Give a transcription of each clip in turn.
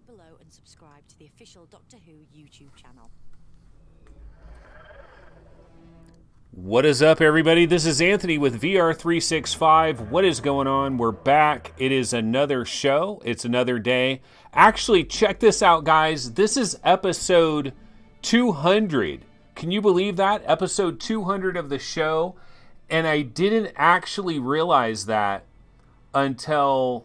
below and subscribe to the official Doctor Who YouTube channel. What is up, everybody? This is Anthony with VR 365. What is going on? We're back. It is another show. It's another day. Actually, check this out, guys. This is episode 200. Can you believe that? Episode 200 of the show. And I didn't actually realize that until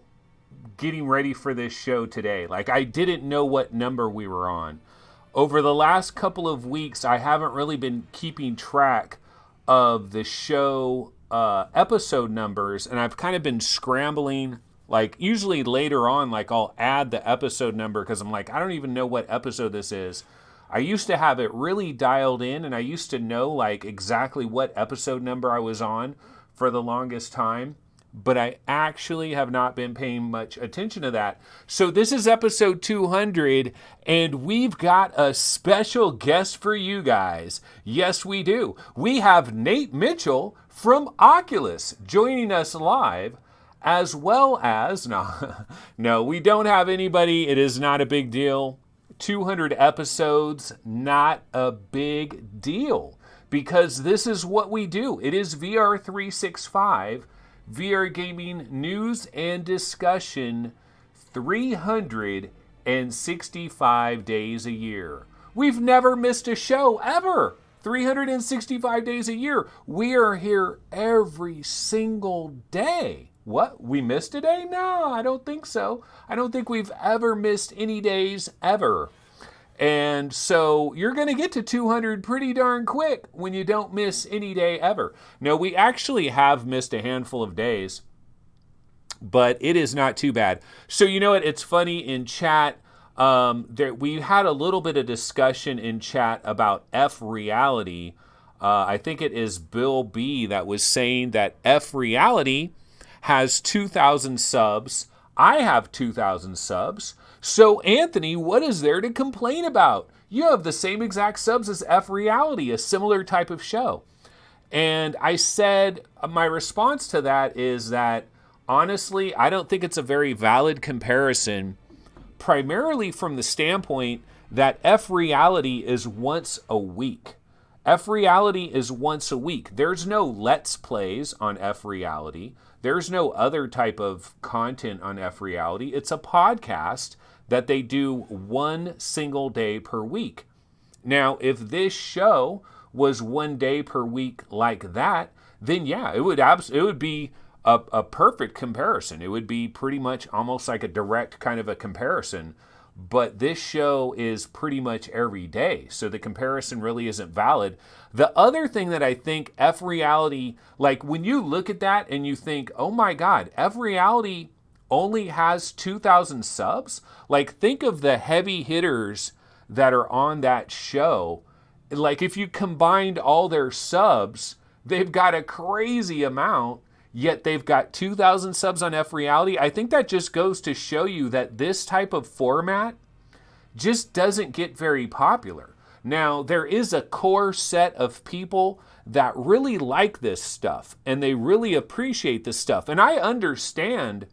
getting ready for this show today. Like, I didn't know what number we were on. Over the last couple of weeks, I haven't really been keeping track of the show episode numbers, and I've kind of been scrambling. Like, usually later on, like, I'll add the episode number because I'm like, I don't even know what episode this is. I used to have it really dialed in, and I used to know, like, exactly what episode number I was on for the longest time. But I actually have not been paying much attention to that. So this is episode 200, and we've got a special guest for you guys. Yes, we do. We have Nate Mitchell from Oculus joining us live, as well as, no, we don't have anybody. It is not a big deal. 200 episodes, not a big deal, because this is what we do. It is VR 365. VR gaming news and discussion 365 days a year. We've never missed a show ever. 365 days a year. We are here every single day. What? We missed a day? No, I don't think so. I don't think we've ever missed any days ever. And so you're going to get to 200 pretty darn quick when you don't miss any day ever. No, we actually have missed a handful of days, but it is not too bad. So you know what? It's funny in chat. We had a little bit of discussion in chat about F Reality. I think it is Bill B that was saying that F Reality has 2,000 subs. I have 2,000 subs. So, Anthony, what is there to complain about? You have the same exact subs as F Reality, a similar type of show. And I said, my response to that is that, honestly, I don't think it's a very valid comparison, primarily from the standpoint that F Reality is once a week. F Reality is once a week. There's no Let's Plays on F Reality. There's no other type of content on F Reality. It's a podcast that they do one single day per week. Now, if this show was 1 day per week like that, then yeah, it would be a perfect comparison. It would be pretty much almost like a direct kind of a comparison. But this show is pretty much every day, so the comparison really isn't valid. The other thing that I think F Reality, like when you look at that and you think, oh my God, F Reality only has 2,000 subs? Like, think of the heavy hitters that are on that show. Like, if you combined all their subs, they've got a crazy amount, yet they've got 2,000 subs on F Reality. I think that just goes to show you that this type of format just doesn't get very popular. Now, there is a core set of people that really like this stuff, and they really appreciate this stuff. And I understand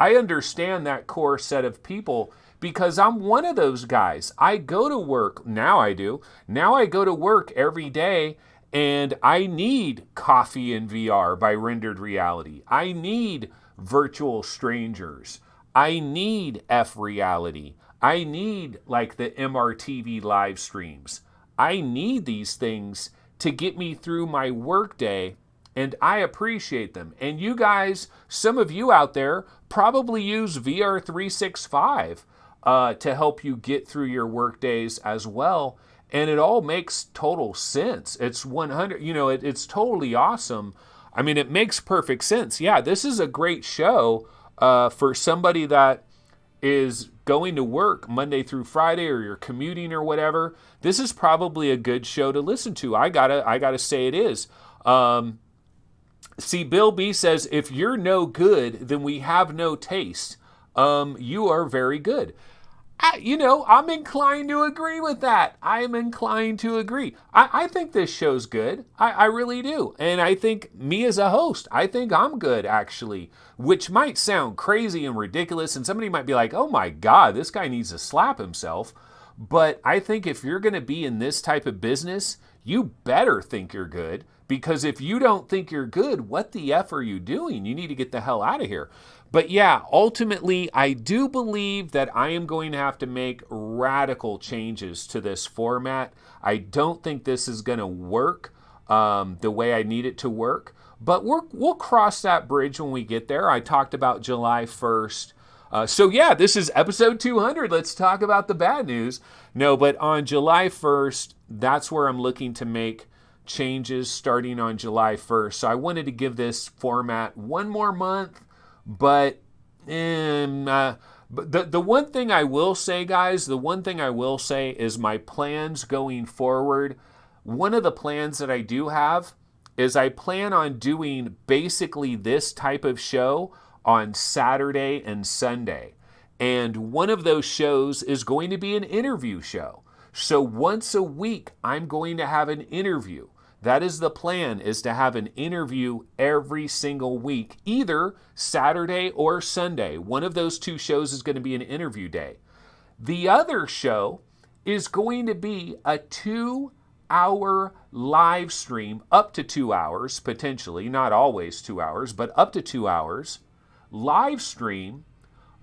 that core set of people because I'm one of those guys. I go to work, now I do. Now I go to work every day and I need Coffee in VR by Rendered Reality. I need Virtual Strangers. I need F Reality. I need like the MRTV live streams. I need these things to get me through my workday, and I appreciate them. And you guys, some of you out there probably use VR 365 to help you get through your work days as well. And it all makes total sense. It's 100, it's totally awesome. I mean, it makes perfect sense. Yeah, this is a great show for somebody that is going to work Monday through Friday, or you're commuting or whatever. This is probably a good show to listen to. I gotta say it is. See, Bill B says, if you're no good, then we have no taste. You are very good. I'm inclined to agree with that. I am inclined to agree. I think this show's good. I really do. And I think me as a host, I think I'm good, actually, which might sound crazy and ridiculous. And somebody might be like, oh my God, this guy needs to slap himself. But I think if you're going to be in this type of business, you better think you're good. Because if you don't think you're good, what the F are you doing? You need to get the hell out of here. But yeah, ultimately, I do believe that I am going to have to make radical changes to this format. I don't think this is going to work the way I need it to work. But we'll cross that bridge when we get there. I talked about July 1st. So yeah, this is episode 200. Let's talk about the bad news. No, but on July 1st, that's where I'm looking to make changes starting on July 1st. So I wanted to give this format one more month. But the one thing I will say, guys, is my plans going forward. One of the plans that I do have is I plan on doing basically this type of show on Saturday and Sunday. And one of those shows is going to be an interview show. So once a week, I'm going to have an interview. That is the plan, is to have an interview every single week, either Saturday or Sunday. One of those two shows is going to be an interview day. The other show is going to be a 2-hour live stream, up to 2 hours, potentially, not always 2 hours, but up to 2 hours, live stream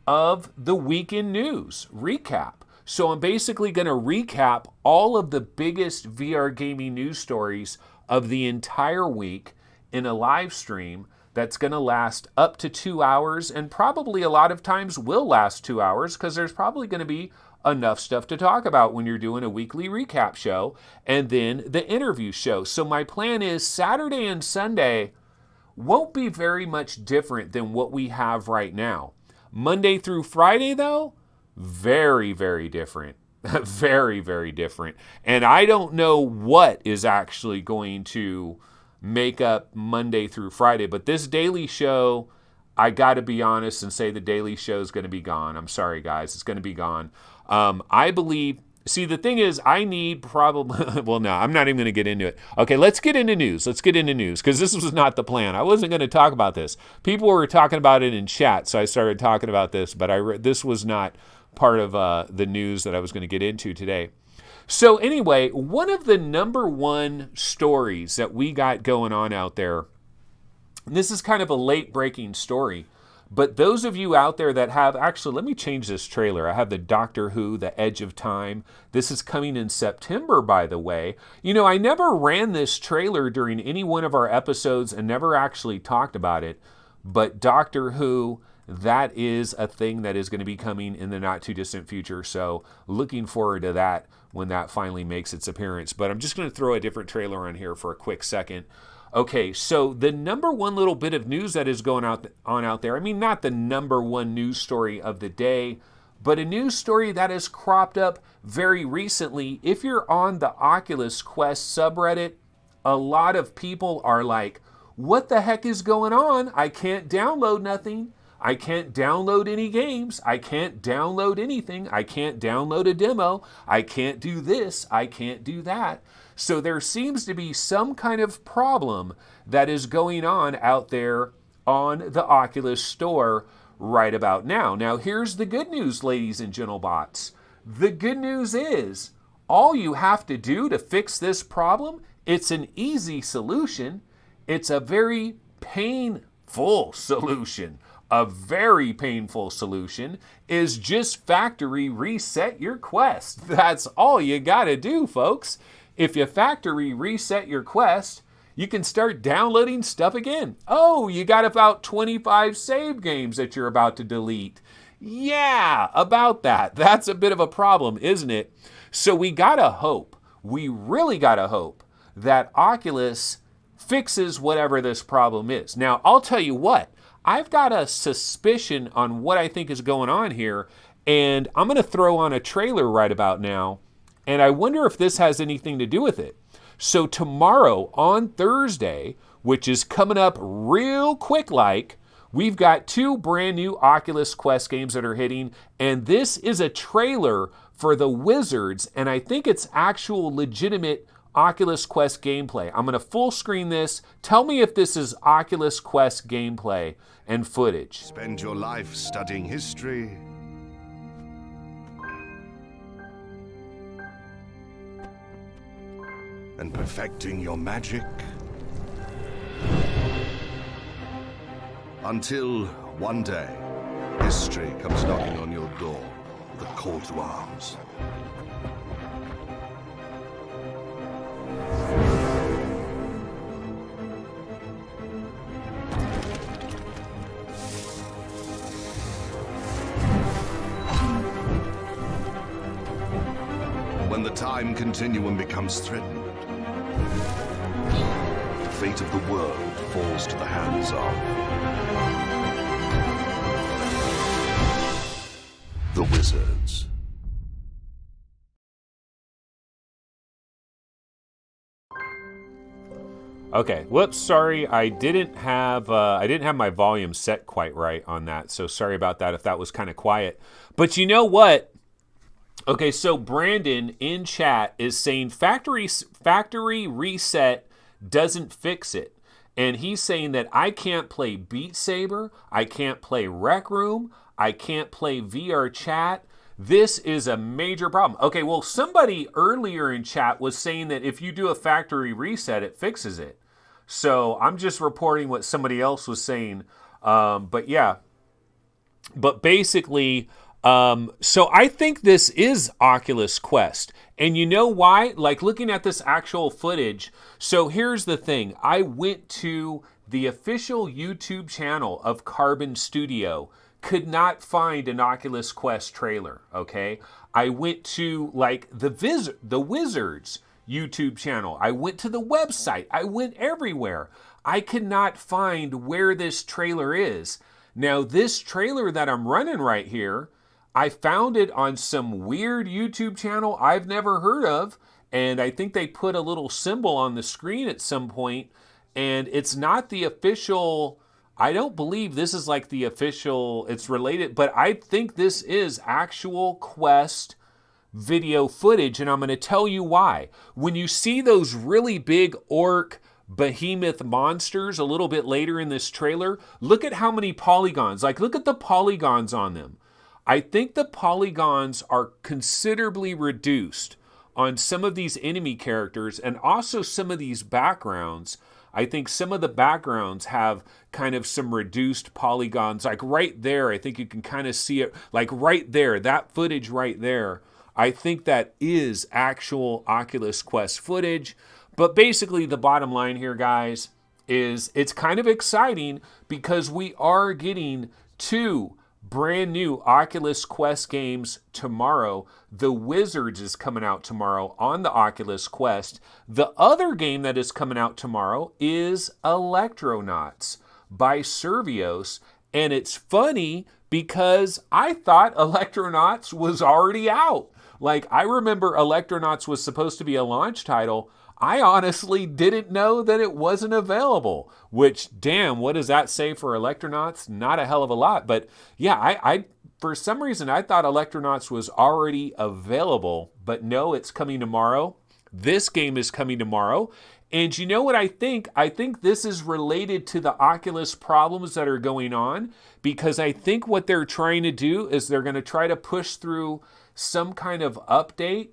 of the weekend news recap. So I'm basically going to recap all of the biggest VR gaming news stories of the entire week in a live stream that's going to last up to 2 hours, and probably a lot of times will last 2 hours because there's probably going to be enough stuff to talk about when you're doing a weekly recap show and then the interview show. So my plan is Saturday and Sunday won't be very much different than what we have right now. Monday through Friday, though, very, very different. Very, very different. And I don't know what is actually going to make up Monday through Friday, but this daily show, I got to be honest and say the daily show is going to be gone. I'm sorry, guys. It's going to be gone. I believe, see, the thing is, I need probably, well, no, I'm not even going to get into it. Okay, let's get into news. Because this was not the plan. I wasn't going to talk about this. People were talking about it in chat, so I started talking about this, but this was not part of the news that I was going to get into today. So anyway, one of the number one stories that we got going on out there, and this is kind of a late breaking story, but those of you out there that have, actually, let me change this trailer. I have the Doctor Who, The Edge of Time. This is coming in September, by the way. I never ran this trailer during any one of our episodes and never actually talked about it, but Doctor Who, that is a thing that is going to be coming in the not too distant future. So looking forward to that when that finally makes its appearance. But I'm just going to throw a different trailer on here for a quick second. Okay, so the number one little bit of news that is going on out there, I mean, not the number one news story of the day, but a news story that has cropped up very recently. If you're on the Oculus Quest subreddit, a lot of people are like, what the heck is going on? I can't download nothing. I can't download any games. I can't download anything. I can't download a demo. I can't do this. I can't do that. So there seems to be some kind of problem that is going on out there on the Oculus Store right about now. Now, here's the good news, ladies and gentlemen. The good news is all you have to do to fix this problem, it's an easy solution. It's a very painful solution. A very painful solution is just factory reset your Quest. That's all you got to do, folks. If you factory reset your Quest, you can start downloading stuff again. Oh, you got about 25 save games that you're about to delete. Yeah, about that. That's a bit of a problem, isn't it? So we gotta hope, we really gotta hope that Oculus fixes whatever this problem is. Now, I'll tell you what, I've got a suspicion on what I think is going on here, and I'm going to throw on a trailer right about now, and I wonder if this has anything to do with it. So tomorrow, on Thursday, which is coming up real quick like, we've got 2 brand new Oculus Quest games that are hitting, and this is a trailer for the Wizards, and I think it's actual legitimate Oculus Quest gameplay. I'm going to full screen this. Tell me if this is Oculus Quest gameplay and footage. Spend your life studying history, and perfecting your magic, until one day, history comes knocking on your door with a call to arms. When the time continuum becomes threatened, the fate of the world falls to the hands of the Wizards. Okay, whoops, sorry, I didn't have my volume set quite right on that, so sorry about that if that was kind of quiet. But you know what? Okay, so Brandon in chat is saying factory reset doesn't fix it. And he's saying that I can't play Beat Saber, I can't play Rec Room, I can't play VR chat. This is a major problem. Okay, well, somebody earlier in chat was saying that if you do a factory reset, it fixes it. So I'm just reporting what somebody else was saying. But yeah, but basically... so I think this is Oculus Quest. And you know why? Like looking at this actual footage. So here's the thing. I went to the official YouTube channel of Carbon Studio. Could not find an Oculus Quest trailer, okay? I went to like the Wizards YouTube channel. I went to the website. I went everywhere. I could not find where this trailer is. Now this trailer that I'm running right here, I found it on some weird YouTube channel I've never heard of, and I think they put a little symbol on the screen at some point, and it's not the official, I don't believe this is like the official, it's related, but I think this is actual Quest video footage, and I'm going to tell you why. When you see those really big orc behemoth monsters a little bit later in this trailer, look at how many polygons, like look at the polygons on them. I think the polygons are considerably reduced on some of these enemy characters and also some of these backgrounds. I think some of the backgrounds have kind of some reduced polygons. Like right there, I think you can kind of see it. Like right there, that footage right there, I think that is actual Oculus Quest footage. But basically the bottom line here, guys, is it's kind of exciting because we are getting 2 brand new Oculus Quest games tomorrow. The Wizards is coming out tomorrow on the Oculus Quest. The other game that is coming out tomorrow is Electronauts by Survios. And it's funny because I thought Electronauts was already out. Like, I remember Electronauts was supposed to be a launch title. I honestly didn't know that it wasn't available, which, damn, what does that say for Electronauts? Not a hell of a lot. But yeah, I for some reason, I thought Electronauts was already available, but no, it's coming tomorrow. This game is coming tomorrow. And you know what I think? I think this is related to the Oculus problems that are going on, because I think what they're trying to do is they're going to try to push through some kind of update.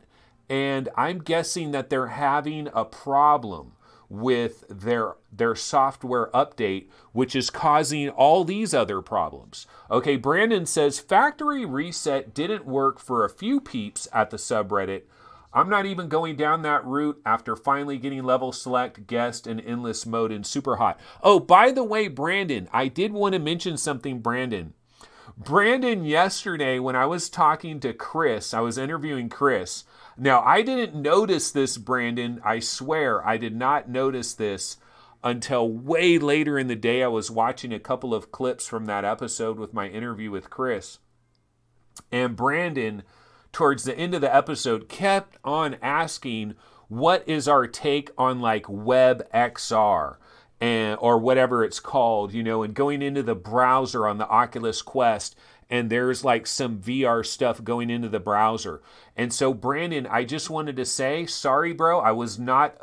And I'm guessing that they're having a problem with their software update, which is causing all these other problems. Okay, Brandon says, factory reset didn't work for a few peeps at the subreddit. I'm not even going down that route after finally getting level select, guest, and endless mode in super hot. Oh, by the way, Brandon, I did want to mention something, Brandon. Brandon, yesterday when I was talking to Chris, I was interviewing Chris. Now, I didn't notice this, Brandon. I swear I did not notice this until way later in the day. I was watching a couple of clips from that episode with my interview with Chris. And Brandon, towards the end of the episode, kept on asking, what is our take on like WebXR? or whatever it's called, and going into the browser on the Oculus Quest, and there's like some VR stuff going into the browser. And so, Brandon, I just wanted to say, sorry, bro, I was not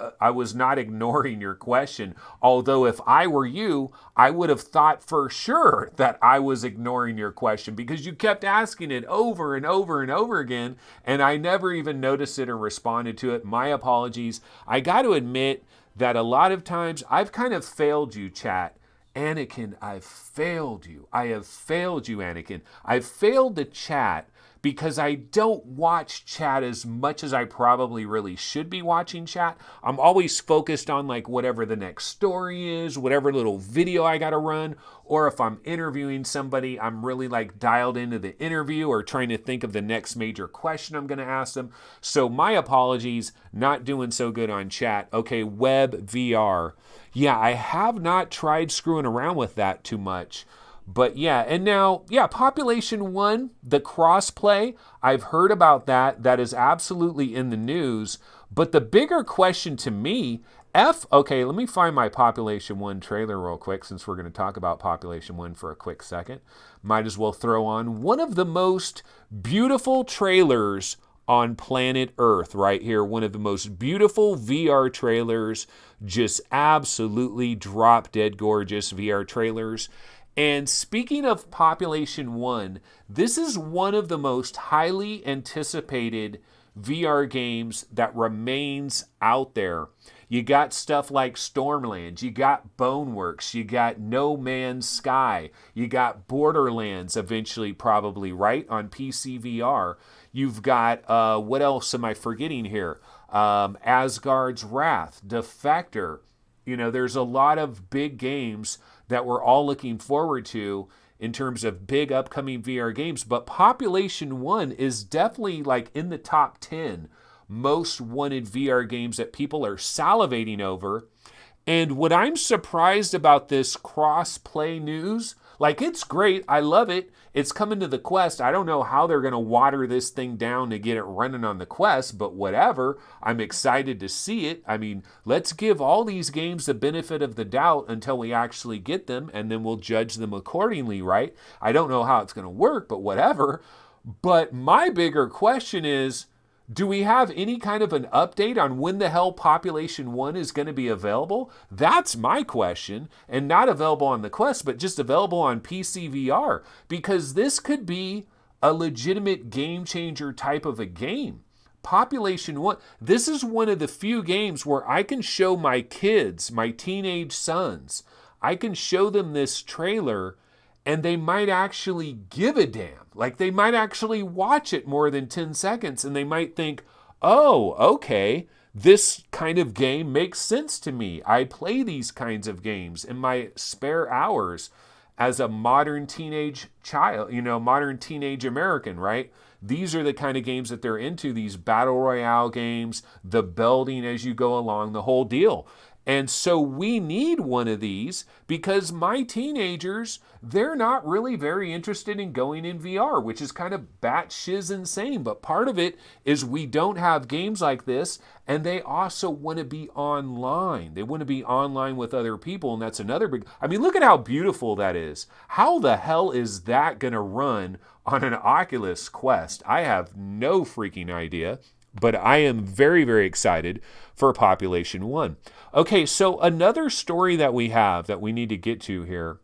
ignoring your question. Although if I were you, I would have thought for sure that I was ignoring your question because you kept asking it over and over and over again, and I never even noticed it or responded to it. My apologies. I got to admit that a lot of times I've kind of failed you, chat. Anakin, I've failed you. I have failed you, Anakin. I've failed the chat because I don't watch chat as much as I probably really should be watching chat. I'm always focused on like whatever the next story is, whatever little video I got to run, or if I'm interviewing somebody, I'm really like dialed into the interview or trying to think of the next major question I'm going to ask them. So my apologies, not doing so good on chat. Okay, web VR. Yeah, I have not tried screwing around with that too much. But yeah, and now, Population 1, the crossplay, I've heard about that. That is absolutely in the news. But the bigger question to me, okay, let me find my Population 1 trailer real quick since we're going to talk about Population 1 for a quick second. Might as well throw on one of the most beautiful trailers on planet Earth right here. One of the most beautiful VR trailers, just absolutely drop dead gorgeous VR trailers. And speaking of Population 1, this is one of the most highly anticipated VR games that remains out there. You got stuff like Stormlands, you got Boneworks, you got No Man's Sky, you got Borderlands eventually probably, right, on PSVR. You've got, what else am I forgetting here? Asgard's Wrath, Defector. There's a lot of big games that we're all looking forward to in terms of big upcoming VR games. But Population 1 is definitely like in the top 10 most wanted VR games that people are salivating over. And what I'm surprised about this cross-play news, like it's great, I love it. It's coming to the Quest. I don't know how they're going to water this thing down to get it running on the Quest, but whatever. I'm excited to see it. I mean, let's give all these games the benefit of the doubt until we actually get them, and then we'll judge them accordingly, right? I don't know how it's going to work, but whatever. But my bigger question is, do we have any kind of an update on when the hell Population 1 is going to be available? That's my question. And not available on the Quest, but just available on PSVR. Because this could be a legitimate game changer type of a game. Population 1, this is one of the few games where I can show my kids, my teenage sons, I can show them this trailer and they might actually give a damn. Like they might actually watch it more than 10 seconds and they might think, oh, okay, this kind of game makes sense to me. I play these kinds of games in my spare hours as a modern teenage child, modern teenage American, right? These are the kind of games that they're into, these battle royale games, the building as you go along, the whole deal. And so we need one of these because my teenagers, they're not really very interested in going in VR, which is kind of batshit insane. But part of it is we don't have games like this, and they also want to be online. They want to be online with other people, and that's another big... I mean, look at how beautiful that is. How the hell is that going to run on an Oculus Quest? I have no freaking idea. But I am very, very excited for Population 1. Okay, so another story that we have that we need to get to here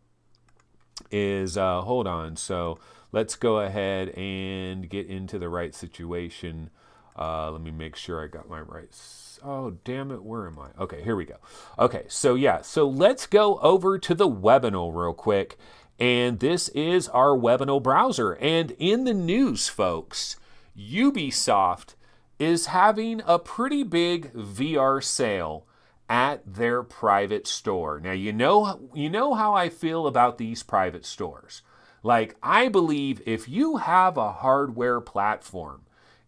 is, hold on. So let's go ahead and get into the right situation. Let me make sure I got my right. Oh, damn it. Where am I? Okay, here we go. Okay, so let's go over to the Webinal real quick. And this is our Webinal browser. And in the news, folks, Ubisoft is having a pretty big VR sale at their private store. Now, you know how I feel about these private stores. Like, I believe if you have a hardware platform,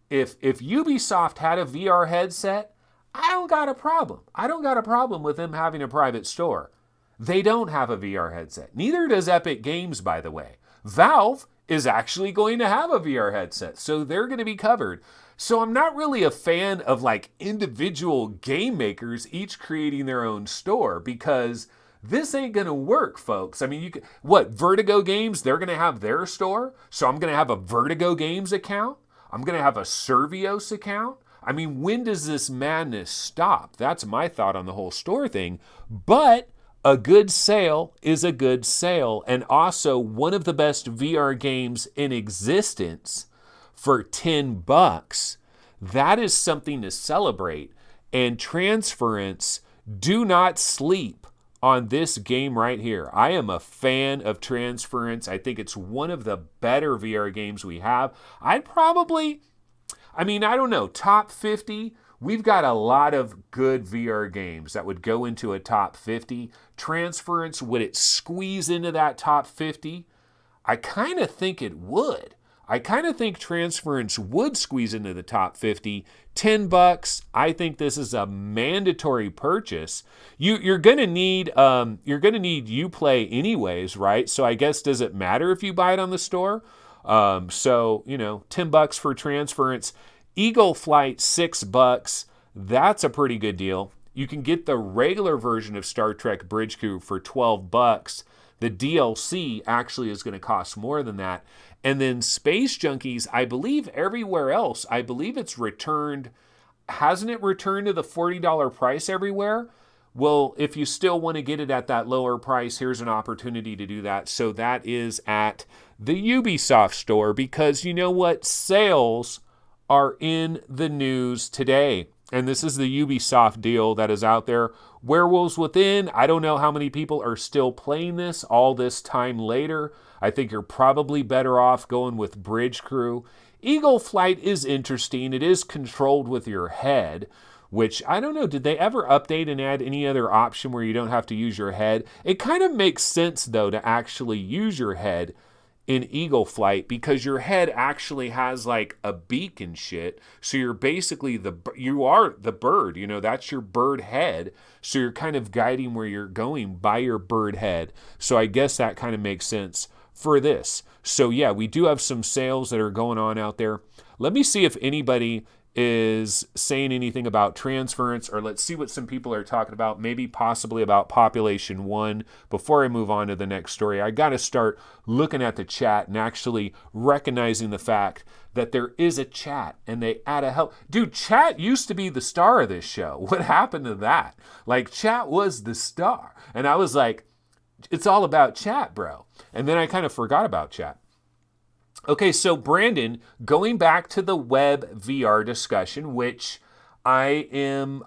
if Ubisoft had a VR headset, I don't got a problem. I don't got a problem with them having a private store. They don't have a VR headset. Neither does Epic Games, by the way. Valve is actually going to have a VR headset, so they're going to be covered. So I'm not really a fan of like individual game makers each creating their own store because This ain't going to work, folks. I mean, Vertigo Games, they're going to have their store. So I'm going to have a Vertigo Games account. I'm going to have a Servios account. I mean, when does this madness stop? That's my thought on the whole store thing. But a good sale is a good sale. And also one of the best VR games in existence for $10. That is something to celebrate. And Transference, do not sleep on this game right here. I am a fan of Transference. I think it's one of the better VR games we have. I don't know, top 50. We've got a lot of good VR games that would go into a top 50. Transference, would it squeeze into that top 50? I kind of think it would. I kind of think Transference would squeeze into the top 50. $10. I think this is a mandatory purchase. You're gonna need Uplay anyways, right? So I guess, does it matter if you buy it on the store? $10 for Transference. Eagle Flight, $6. That's a pretty good deal. You can get the regular version of Star Trek Bridge Crew for $12. The DLC actually is going to cost more than that. And then Space Junkies, I believe everywhere else, I believe it's returned. Hasn't it returned to the $40 price everywhere? Well, if you still want to get it at that lower price, here's an opportunity to do that. So that is at the Ubisoft store, because you know what? Sales are in the news today. And this is the Ubisoft deal that is out there. Werewolves Within, I don't know how many people are still playing this all this time later. I think you're probably better off going with Bridge Crew. Eagle Flight is interesting. It is controlled with your head, which I don't know, did they ever update and add any other option where you don't have to use your head? It kind of makes sense, though, to actually use your head in Eagle Flight, because your head actually has like a beak and shit. So you're basically you are the bird, that's your bird head. So you're kind of guiding where you're going by your bird head. So I guess that kind of makes sense for this. So yeah, we do have some sales that are going on out there. Let me see if anybody is saying anything about Transference, or let's see what some people are talking about, maybe possibly about Population 1. Before I move on to the next story, I got to start looking at the chat and actually recognizing the fact that there is a chat, and they add a help. Dude, chat used to be the star of this show. What happened to that? Like, chat was the star. And I was like, it's all about chat, bro. And then I kind of forgot about chat. Okay, so Brandon, going back to the web VR discussion, which I am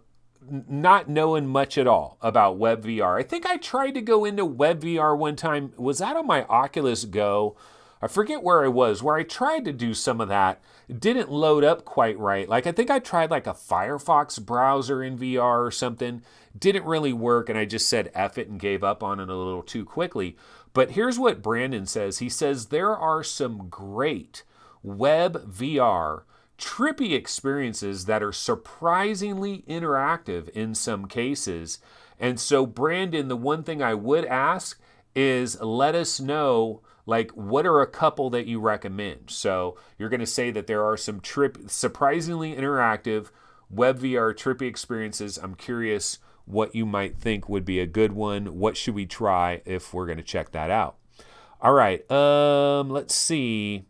not knowing much at all about web VR. I think I tried to go into web VR one time. Was that on my Oculus Go? I forget where I was, where I tried to do some of that. It didn't load up quite right. Like, I think I tried like a Firefox browser in VR or something. Didn't really work, and I just said F it and gave up on it a little too quickly. But here's what Brandon says. He says there are some great web VR trippy experiences that are surprisingly interactive in some cases. And so, Brandon, the one thing I would ask is let us know, like, what are a couple that you recommend? So you're going to say that there are some surprisingly interactive web VR trippy experiences. I'm curious what you might think would be a good one. What should we try if we're going to check that out? All right, let's see.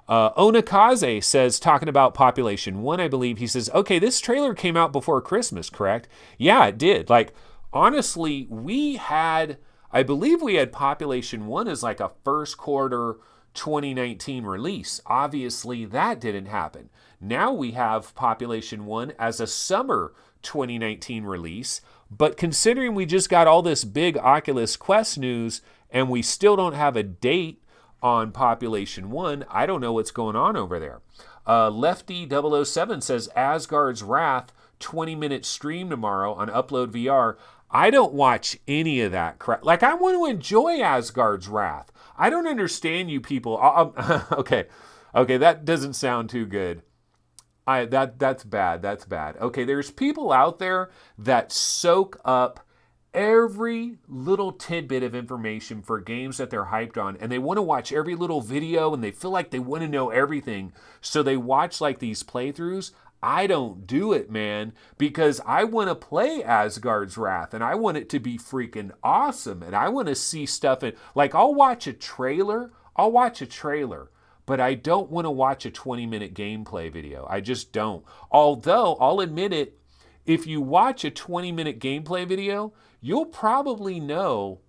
Onakaze says, talking about Population 1, I believe, he says, okay, this trailer came out before Christmas, correct? Yeah, it did. Like, honestly, I believe we had Population 1 as like a first quarter 2019 release. Obviously, that didn't happen. Now we have Population 1 as a summer 2019 release, but considering we just got all this big Oculus Quest news and we still don't have a date on Population 1, I don't know what's going on over there. Lefty007 says, Asgard's Wrath, 20-minute stream tomorrow on Upload VR. I don't watch any of that crap. Like, I want to enjoy Asgard's Wrath. I don't understand you people. Okay, that doesn't sound too good. That's bad. That's bad. Okay, there's people out there that soak up every little tidbit of information for games that they're hyped on, and they want to watch every little video, and they feel like they want to know everything, so they watch like these playthroughs. I don't do it, man, because I want to play Asgard's Wrath and I want it to be freaking awesome. And I want to see stuff in, like, I'll watch a trailer, but I don't want to watch a 20-minute gameplay video. I just don't. Although, I'll admit it, if you watch a 20-minute gameplay video, you'll probably know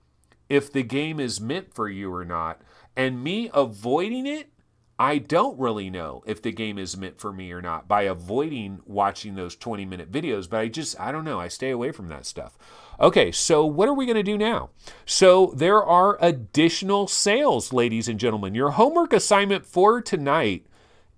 if the game is meant for you or not. And me avoiding it, I don't really know if the game is meant for me or not by avoiding watching those 20-minute videos. But I don't know. I stay away from that stuff. Okay, so what are we going to do now? So there are additional sales, ladies and gentlemen. Your homework assignment for tonight,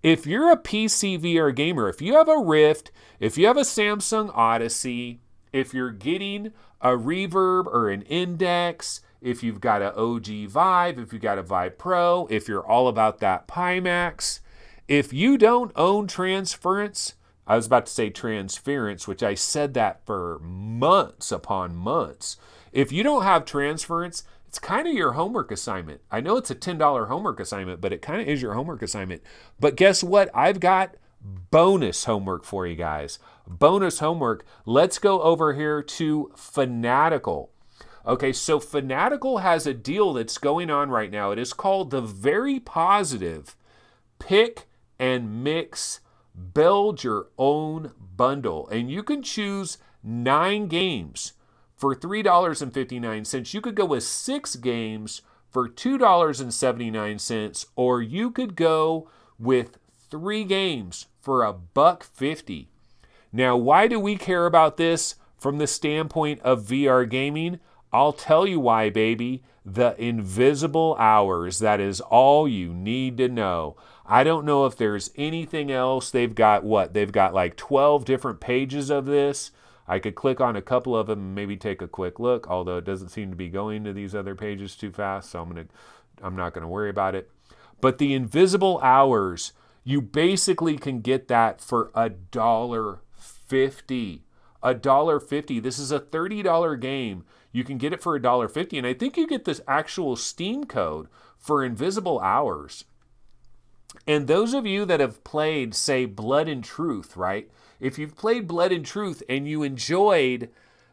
if you're a PC VR gamer, if you have a Rift, if you have a Samsung Odyssey, if you're getting a Reverb or an Index, if you've got an OG Vive, if you've got a Vive Pro, if you're all about that Pimax, if you don't own Transference, I was about to say Transference, which I said that for months upon months. If you don't have Transference, it's kind of your homework assignment. I know it's a $10 homework assignment, but it kind of is your homework assignment. But guess what? I've got bonus homework for you guys. Bonus homework. Let's go over here to Fanatical. Okay, so Fanatical has a deal that's going on right now. It is called the Very Positive Pick and Mix Build Your Own Bundle. And you can choose 9 games for $3.59. You could go with 6 games for $2.79, or you could go with 3 games for $1.50. Now, why do we care about this from the standpoint of VR gaming? I'll tell you why, baby. The invisible hours. That is all you need to know. I don't know if there's anything else. They've got what? They've got like 12 different pages of this. I could click on a couple of them and maybe take a quick look, although it doesn't seem to be going to these other pages too fast, so I'm not going to worry about it. But the invisible hours, you basically can get that for $1.50. $1.50. This is a $30 game. You can get it for $1.50, and I think you get this actual Steam code for Invisible Hours. And those of you that have played, say, Blood and Truth, right? If you've played Blood and Truth and you enjoyed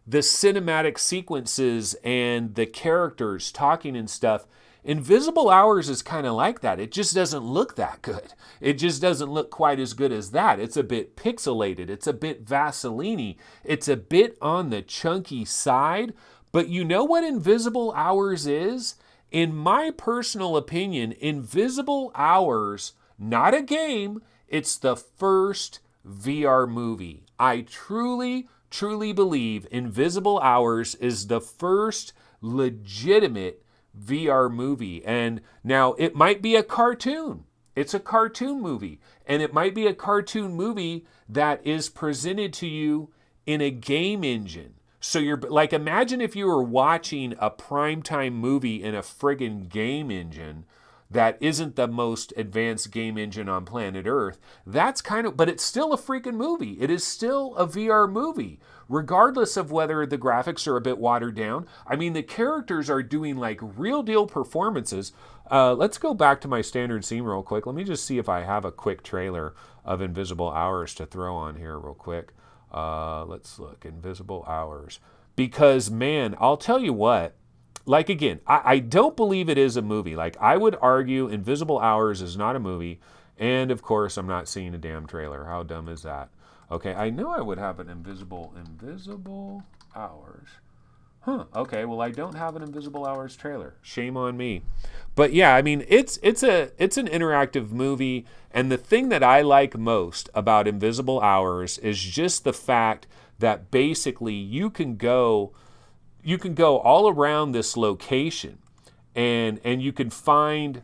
the cinematic sequences and the characters talking and stuff, Invisible Hours is kind of like that. It just doesn't look that good. It just doesn't look quite as good as that. It's a bit pixelated. It's a bit Vaseline-y. It's a bit on the chunky side. But you know what Invisible Hours is? In my personal opinion, Invisible Hours, not a game, it's the first VR movie. I truly, truly believe Invisible Hours is the first legitimate VR movie. And now it might be a cartoon. It's a cartoon movie. And it might be a cartoon movie that is presented to you in a game engine. So you're like, imagine if you were watching a primetime movie in a friggin' game engine that isn't the most advanced game engine on planet Earth. That's kind of, but it's still a freaking movie. It is still a VR movie, regardless of whether the graphics are a bit watered down. I mean, the characters are doing like real deal performances. Let's go back to my standard scene real quick. Let me just see if I have a quick trailer of Invisible Hours to throw on here real quick. Let's look, Invisible Hours. Because, man, I'll tell you what, like, again, I don't believe it is a movie. Like, I would argue Invisible Hours is not a movie. And, of course, I'm not seeing a damn trailer. How dumb is that? Okay, I know I would have an Invisible Hours. Huh, okay, well, I don't have an Invisible Hours trailer. Shame on me. But, yeah, I mean, it's an interactive movie. And the thing that I like most about Invisible Hours is just the fact that basically you can go all around this location and you can find,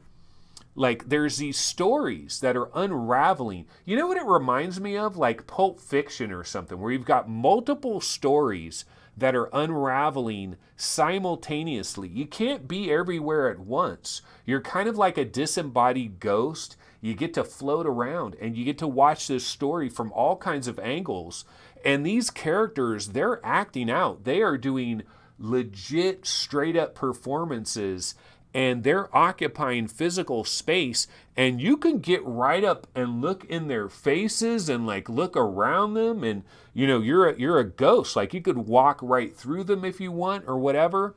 like, there's these stories that are unraveling. You know what it reminds me of? Like Pulp Fiction or something, where you've got multiple stories that are unraveling simultaneously. You can't be everywhere at once. You're kind of like a disembodied ghost. You get to float around and you get to watch this story from all kinds of angles. And these characters, they're acting out. They are doing legit, straight up performances. and they're occupying physical space, and you can get right up and look in their faces and like look around them, and you know, you're a ghost. Like you could walk right through them if you want or whatever.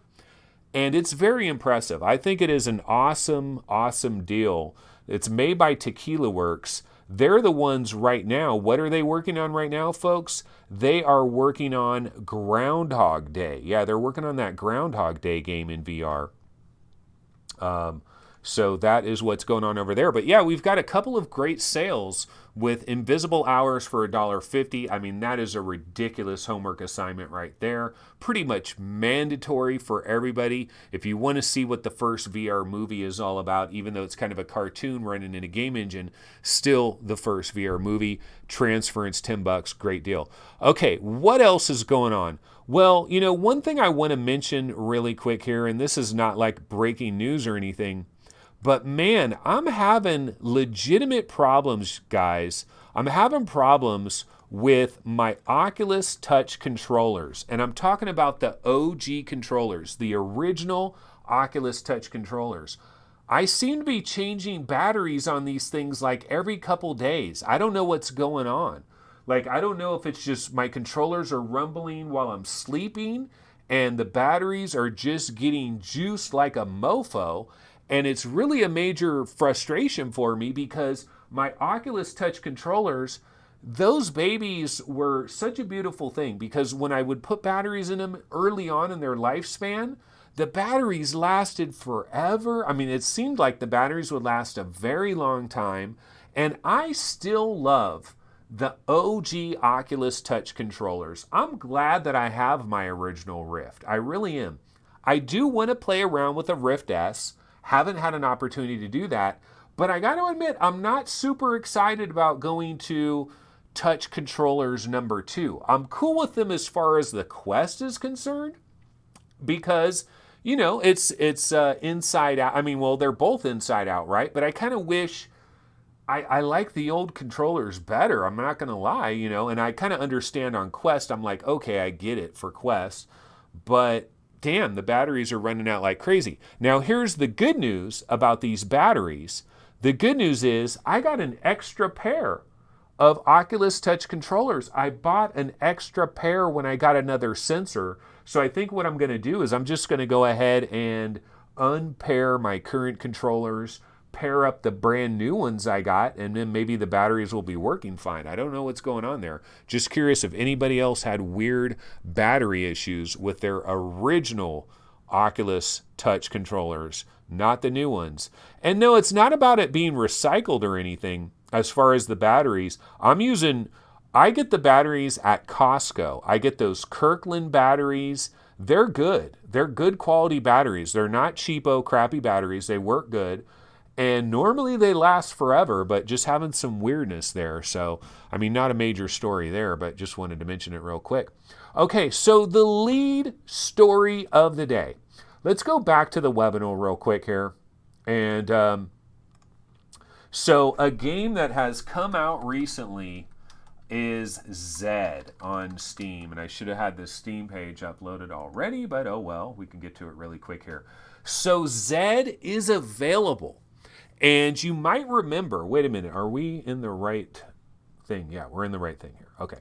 And it's very impressive. I think it is an awesome, awesome deal. It's made by Tequila Works. They're the ones right now. What are they working on right now, folks? They are working on Groundhog Day. Yeah, they're working on that Groundhog Day game in VR. So that is what's going on over there. But yeah, we've got a couple of great sales with Invisible Hours for $1.50. I mean, that is a ridiculous homework assignment right there. Pretty much mandatory for everybody. If you want to see what the first VR movie is all about, even though it's kind of a cartoon running in a game engine, still the first VR movie. Transference, $10, great deal. Okay, what else is going on? Well, you know, one thing I want to mention really quick here, and this is not like breaking news or anything, but man, I'm having legitimate problems, guys. I'm having problems with my Oculus Touch controllers. And I'm talking about the OG controllers, the original Oculus Touch controllers. I seem to be changing batteries on these things like every couple days. I don't know what's going on. Like, I don't know if it's just my controllers are rumbling while I'm sleeping and the batteries are just getting juiced like a mofo. And it's really a major frustration for me because my Oculus Touch controllers, those babies were such a beautiful thing because when I would put batteries in them early on in their lifespan, the batteries lasted forever. I mean, it seemed like the batteries would last a very long time. And I still love the OG Oculus Touch controllers. I'm glad that I have my original Rift. I really am. I do want to play around with a Rift S. Haven't had an opportunity to do that, but I got to admit, I'm not super excited about going to Touch controllers number 2. I'm cool with them as far as the Quest is concerned because, you know, it's inside out. I mean, well, they're both inside out, right? But I kind of wish I like the old controllers better. I'm not going to lie, you know, and I kind of understand on Quest. I'm like, okay, I get it for Quest, but damn, the batteries are running out like crazy. Now, here's the good news about these batteries. The good news is I got an extra pair of Oculus Touch controllers. I bought an extra pair when I got another sensor. So I think what I'm going to do is I'm just going to go ahead and unpair my current controllers, pair up the brand new ones I got, and then maybe the batteries will be working fine. I don't know what's going on there. Just curious if anybody else had weird battery issues with their original Oculus Touch controllers, not the new ones. And no, it's not about it being recycled or anything as far as the batteries. I get the batteries at Costco. I get those Kirkland batteries. They're good. They're good quality batteries. They're not cheapo, crappy batteries. They work good. And normally they last forever, but just having some weirdness there. So, I mean, not a major story there, but just wanted to mention it real quick. Okay, so the lead story of the day. Let's go back to the webinar real quick here. And so a game that has come out recently is ZED on Steam. And I should have had this Steam page uploaded already, but oh well, we can get to it really quick here. So ZED is available. And you might remember, wait a minute, are we in the right thing? Yeah, we're in the right thing here. Okay.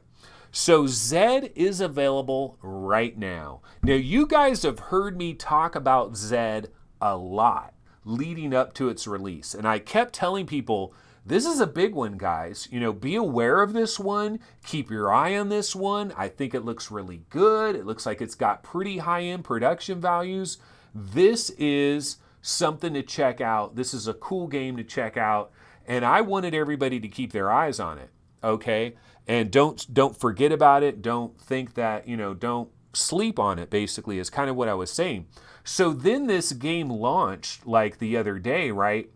So ZED is available right now. Now, you guys have heard me talk about ZED a lot leading up to its release. And I kept telling people, this is a big one, guys. You know, be aware of this one. Keep your eye on this one. I think it looks really good. It looks like it's got pretty high-end production values. This is something to check out. This is a cool game to check out. And I wanted everybody to keep their eyes on it, okay? And don't forget about it. Don't think that, you know, don't sleep on it, basically, is kind of what I was saying. So then this game launched like the other day, right?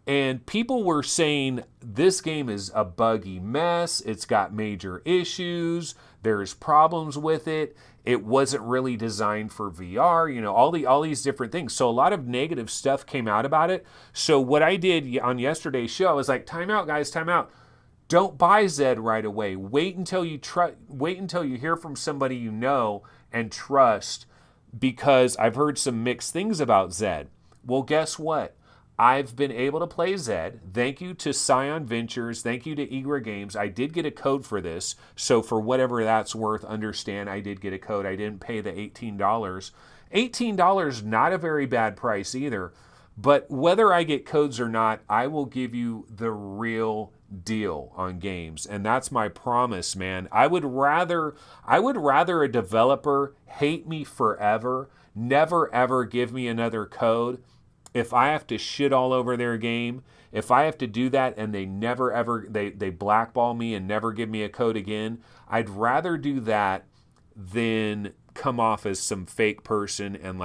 And people were saying this game is a buggy mess. It's got major issues. There's problems with it. It wasn't really designed for VR, you know, all these different things. So a lot of negative stuff came out about it. So what I did on yesterday's show, I was like, time out, guys, time out. Don't buy ZED right away. Wait until you hear from somebody you know and trust, because I've heard some mixed things about ZED. Well, guess what? I've been able to play Zed. Thank you to Cyan Ventures. Thank you to Eagre Games. I did get a code for this. So for whatever that's worth, understand I did get a code. I didn't pay the $18. $18, not a very bad price either. But whether I get codes or not, I will give you the real deal on games. And that's my promise, man. I would rather a developer hate me forever, never ever give me another code. If I have to shit all over their game, if I have to do that and they never ever, they blackball me and never give me a code again, I'd rather do that than come off as some fake person and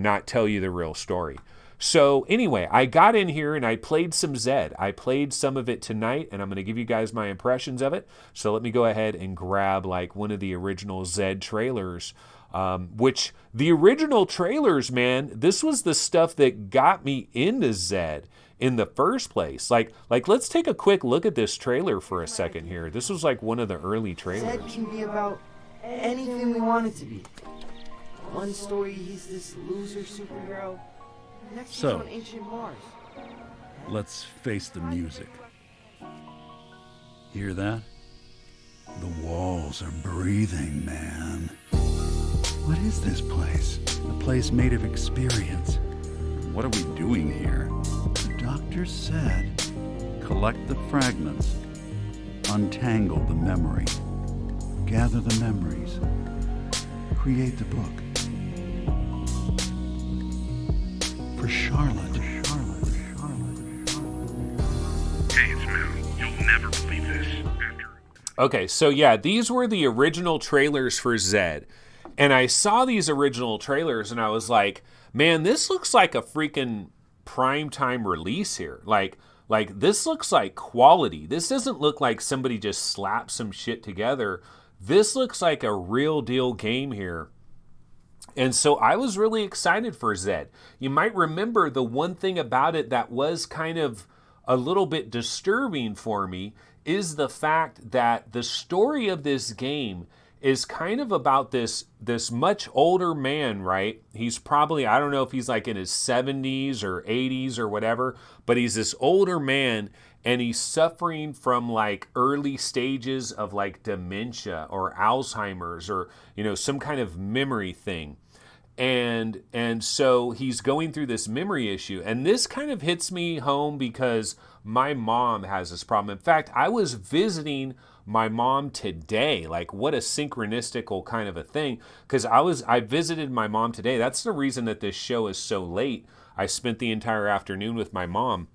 not tell you the real story. So anyway, I got in here and I played some Zed. I played some of it tonight and I'm going to give you guys my impressions of it. So let me go ahead and grab one of the original Zed trailers. Which the original trailers, man, this was the stuff that got me into Zed in the first place. Let's take a quick look at this trailer for a second here. This was one of the early trailers. Zed can be about anything we want it to be. One story, he's this loser superhero. Next, he's on ancient Mars. Let's face the music. Hear that? The walls are breathing, man. What is this place? A place made of experience. What are we doing here? The doctor said, collect the fragments, untangle the memory, gather the memories, create the book. For Charlotte. James, man, you'll never believe this. Okay, so yeah, these were the original trailers for Zed. And I saw these original trailers and I was like, man, this looks like a freaking primetime release here. Like this looks like quality. This doesn't look like somebody just slapped some shit together. This looks like a real deal game here. And so I was really excited for Zed. You might remember the one thing about it that was kind of a little bit disturbing for me is the fact that the story of this game is kind of about this much older man, right? He's probably, I don't know if he's in his 70s or 80s or whatever, but he's this older man and he's suffering from early stages of dementia or Alzheimer's or, some kind of memory thing. And so he's going through this memory issue. And this kind of hits me home because my mom has this problem. In fact, I was visiting my mom today. What a synchronistical kind of a thing. Because I visited my mom today. That's the reason that this show is so late. I spent the entire afternoon with my mom.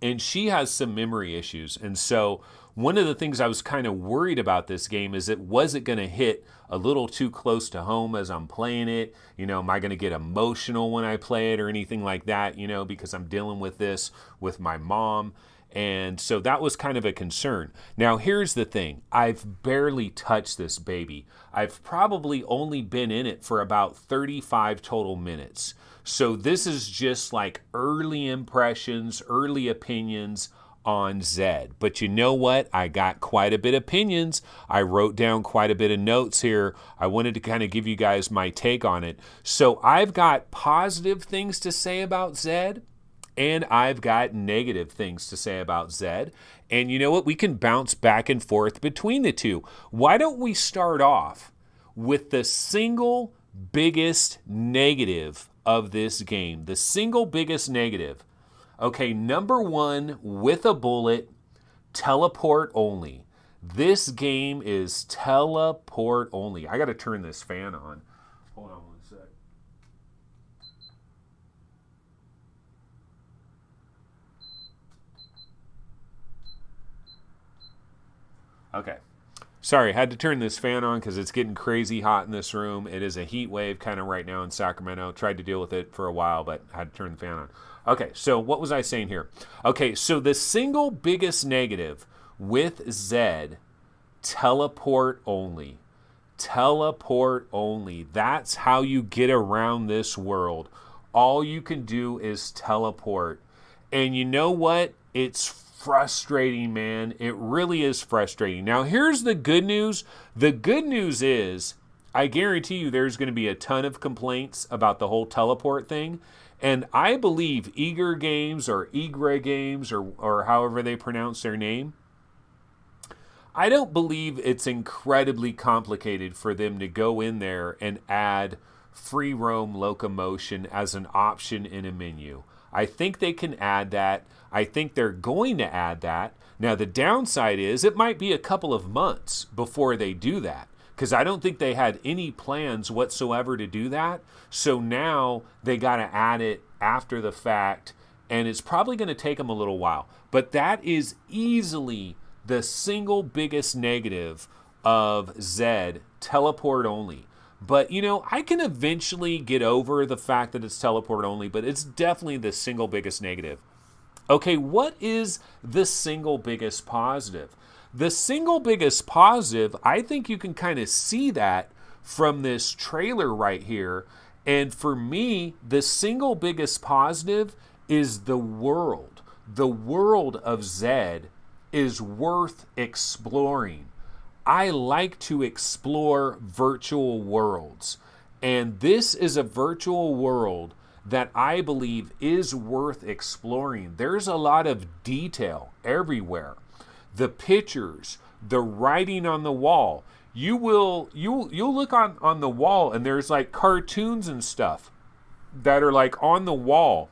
And she has some memory issues. And so one of the things I was kind of worried about this game is was it going to hit a little too close to home as I'm playing it? Am I going to get emotional when I play it or anything like that, because I'm dealing with this with my mom. And so that was kind of a concern. Now, here's the thing. I've barely touched this baby. I've probably only been in it for about 35 total minutes. So this is just early impressions, early opinions on Zed. But you know what? I got quite a bit of opinions. I wrote down quite a bit of notes here. I wanted to kind of give you guys my take on it. So I've got positive things to say about Zed. And I've got negative things to say about Zed. And you know what? We can bounce back and forth between the two. Why don't we start off with the single biggest negative of this game? The single biggest negative. Okay, number one, with a bullet, teleport only. This game is teleport only. I got to turn this fan on. Hold on one sec. Okay. Sorry, had to turn this fan on because it's getting crazy hot in this room. It is a heat wave kind of right now in Sacramento. Tried to deal with it for a while, but had to turn the fan on. Okay, so what was I saying here? Okay, so the single biggest negative with Zed, teleport only. Teleport only. That's how you get around this world. All you can do is teleport. And you know what? It's frustrating, man. It really is frustrating. Now, here's the good news. The good news is I guarantee you there's going to be a ton of complaints about the whole teleport thing. And I believe Eagre Games or Eagre Games or however they pronounce their name, I don't believe it's incredibly complicated for them to go in there and add free roam locomotion as an option in a menu. I think they can add that. I think they're going to add that. Now, the downside is it might be a couple of months before they do that, because I don't think they had any plans whatsoever to do that. So now they got to add it after the fact, and it's probably going to take them a little while. But that is easily the single biggest negative of ZED, teleport only. But, you know, I can eventually get over the fact that it's teleport only, but it's definitely the single biggest negative. Okay, what is the single biggest positive? The single biggest positive, I think you can kind of see that from this trailer right here. And for me, the single biggest positive is the world. The world of ZED is worth exploring. I like to explore virtual worlds. And this is a virtual world that I believe is worth exploring. There's a lot of detail everywhere. The pictures, the writing on the wall. You'll look on the wall and there's like cartoons and stuff that are like on the wall.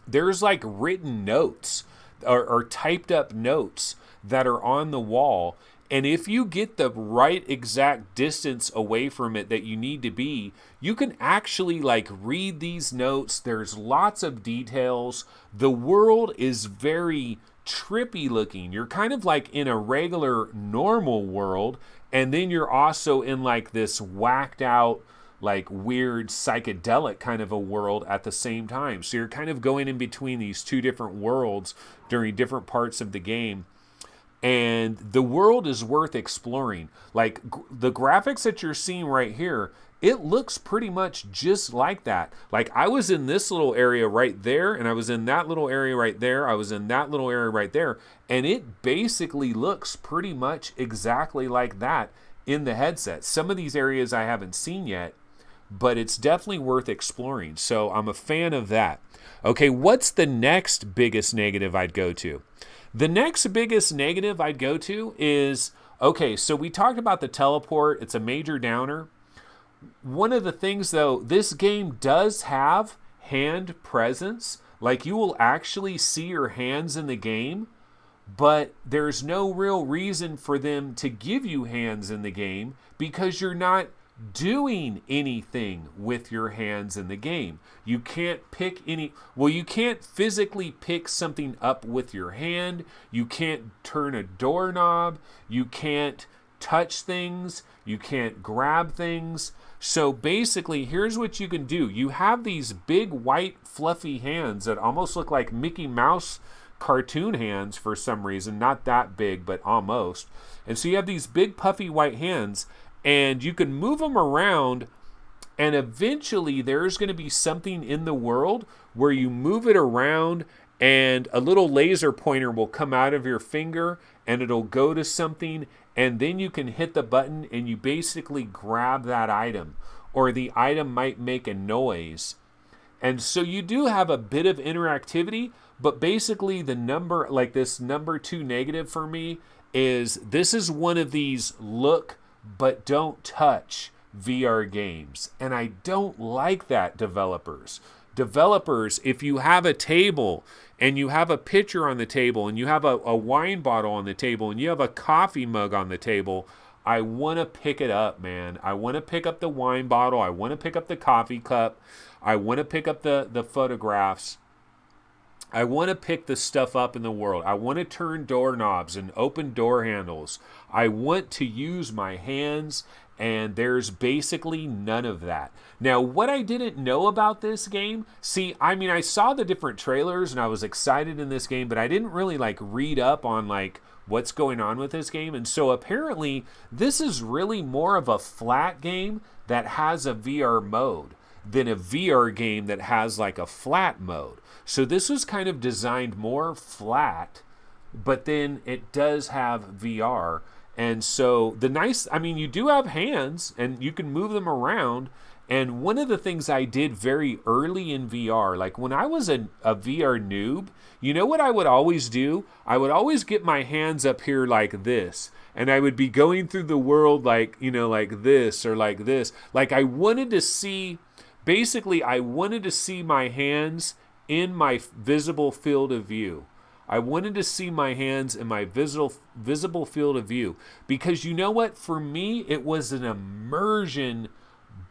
There's like written notes or typed up notes that are on the wall. And if you get the right exact distance away from it that you need to be, you can actually like read these notes. There's lots of details. The world is very trippy looking. You're kind of like in a regular normal world, and then you're also in like this whacked out, like weird psychedelic kind of a world at the same time. So you're kind of going in between these two different worlds during different parts of the game. And the world is worth exploring. Like the graphics that you're seeing right here, it looks pretty much just like that. Like I was in this little area right there, and I was in that little area right there. I was in that little area right there. And it basically looks pretty much exactly like that in the headset. Some of these areas I haven't seen yet, but it's definitely worth exploring. So I'm a fan of that. Okay, what's the next biggest negative I'd go to? The next biggest negative I'd go to is, okay, so we talked about the teleport. It's a major downer. One of the things, though, this game does have hand presence. Like, you will actually see your hands in the game, but there's no real reason for them to give you hands in the game because you're not doing anything with your hands in the game. You can't pick you can't physically pick something up with your hand. You can't turn a doorknob. You can't touch things. You can't grab things. So basically, here's what you can do. You have these big white fluffy hands that almost look like Mickey Mouse cartoon hands for some reason. Not that big, but almost. And so you have these big puffy white hands, and you can move them around, and eventually there's going to be something in the world where you move it around and a little laser pointer will come out of your finger and it'll go to something, and then you can hit the button and you basically grab that item, or the item might make a noise. And so you do have a bit of interactivity, but basically the number, like this number 2 negative for me, is this is one of these look but don't touch VR games. And I don't like that, developers. Developers, if you have a table and you have a pitcher on the table and you have a wine bottle on the table and you have a coffee mug on the table, I want to pick it up, man. I want to pick up the wine bottle. I want to pick up the coffee cup. I want to pick up the photographs. I want to pick the stuff up in the world. I want to turn doorknobs and open door handles. I want to use my hands, and there's basically none of that. Now, what I didn't know about this game, I saw the different trailers and I was excited in this game, but I didn't really read up on what's going on with this game. And so apparently this is really more of a flat game that has a VR mode than a VR game that has a flat mode. So this was kind of designed more flat, but then it does have VR. And so you do have hands and you can move them around. And one of the things I did very early in VR, like when I was a VR noob, you know what I would always do? I would always get my hands up here like this. And I would be going through the world like, like this or like this. Like I wanted to see my hands in my visible field of view. I wanted to see my hands in my visible field of view. Because you know what? For me, it was an immersion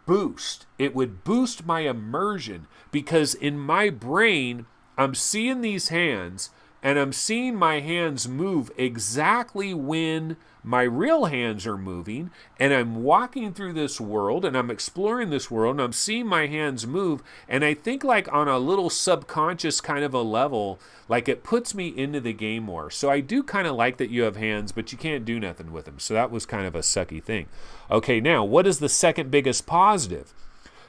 boost. It would boost my immersion. Because in my brain, I'm seeing these hands, and I'm seeing my hands move exactly when my real hands are moving, and I'm walking through this world, and I'm exploring this world, and I'm seeing my hands move, and I think like on a little subconscious kind of a level, like it puts me into the game more. So I do kind of like that you have hands, but you can't do nothing with them. So that was kind of a sucky thing. Okay, now, what is the second biggest positive?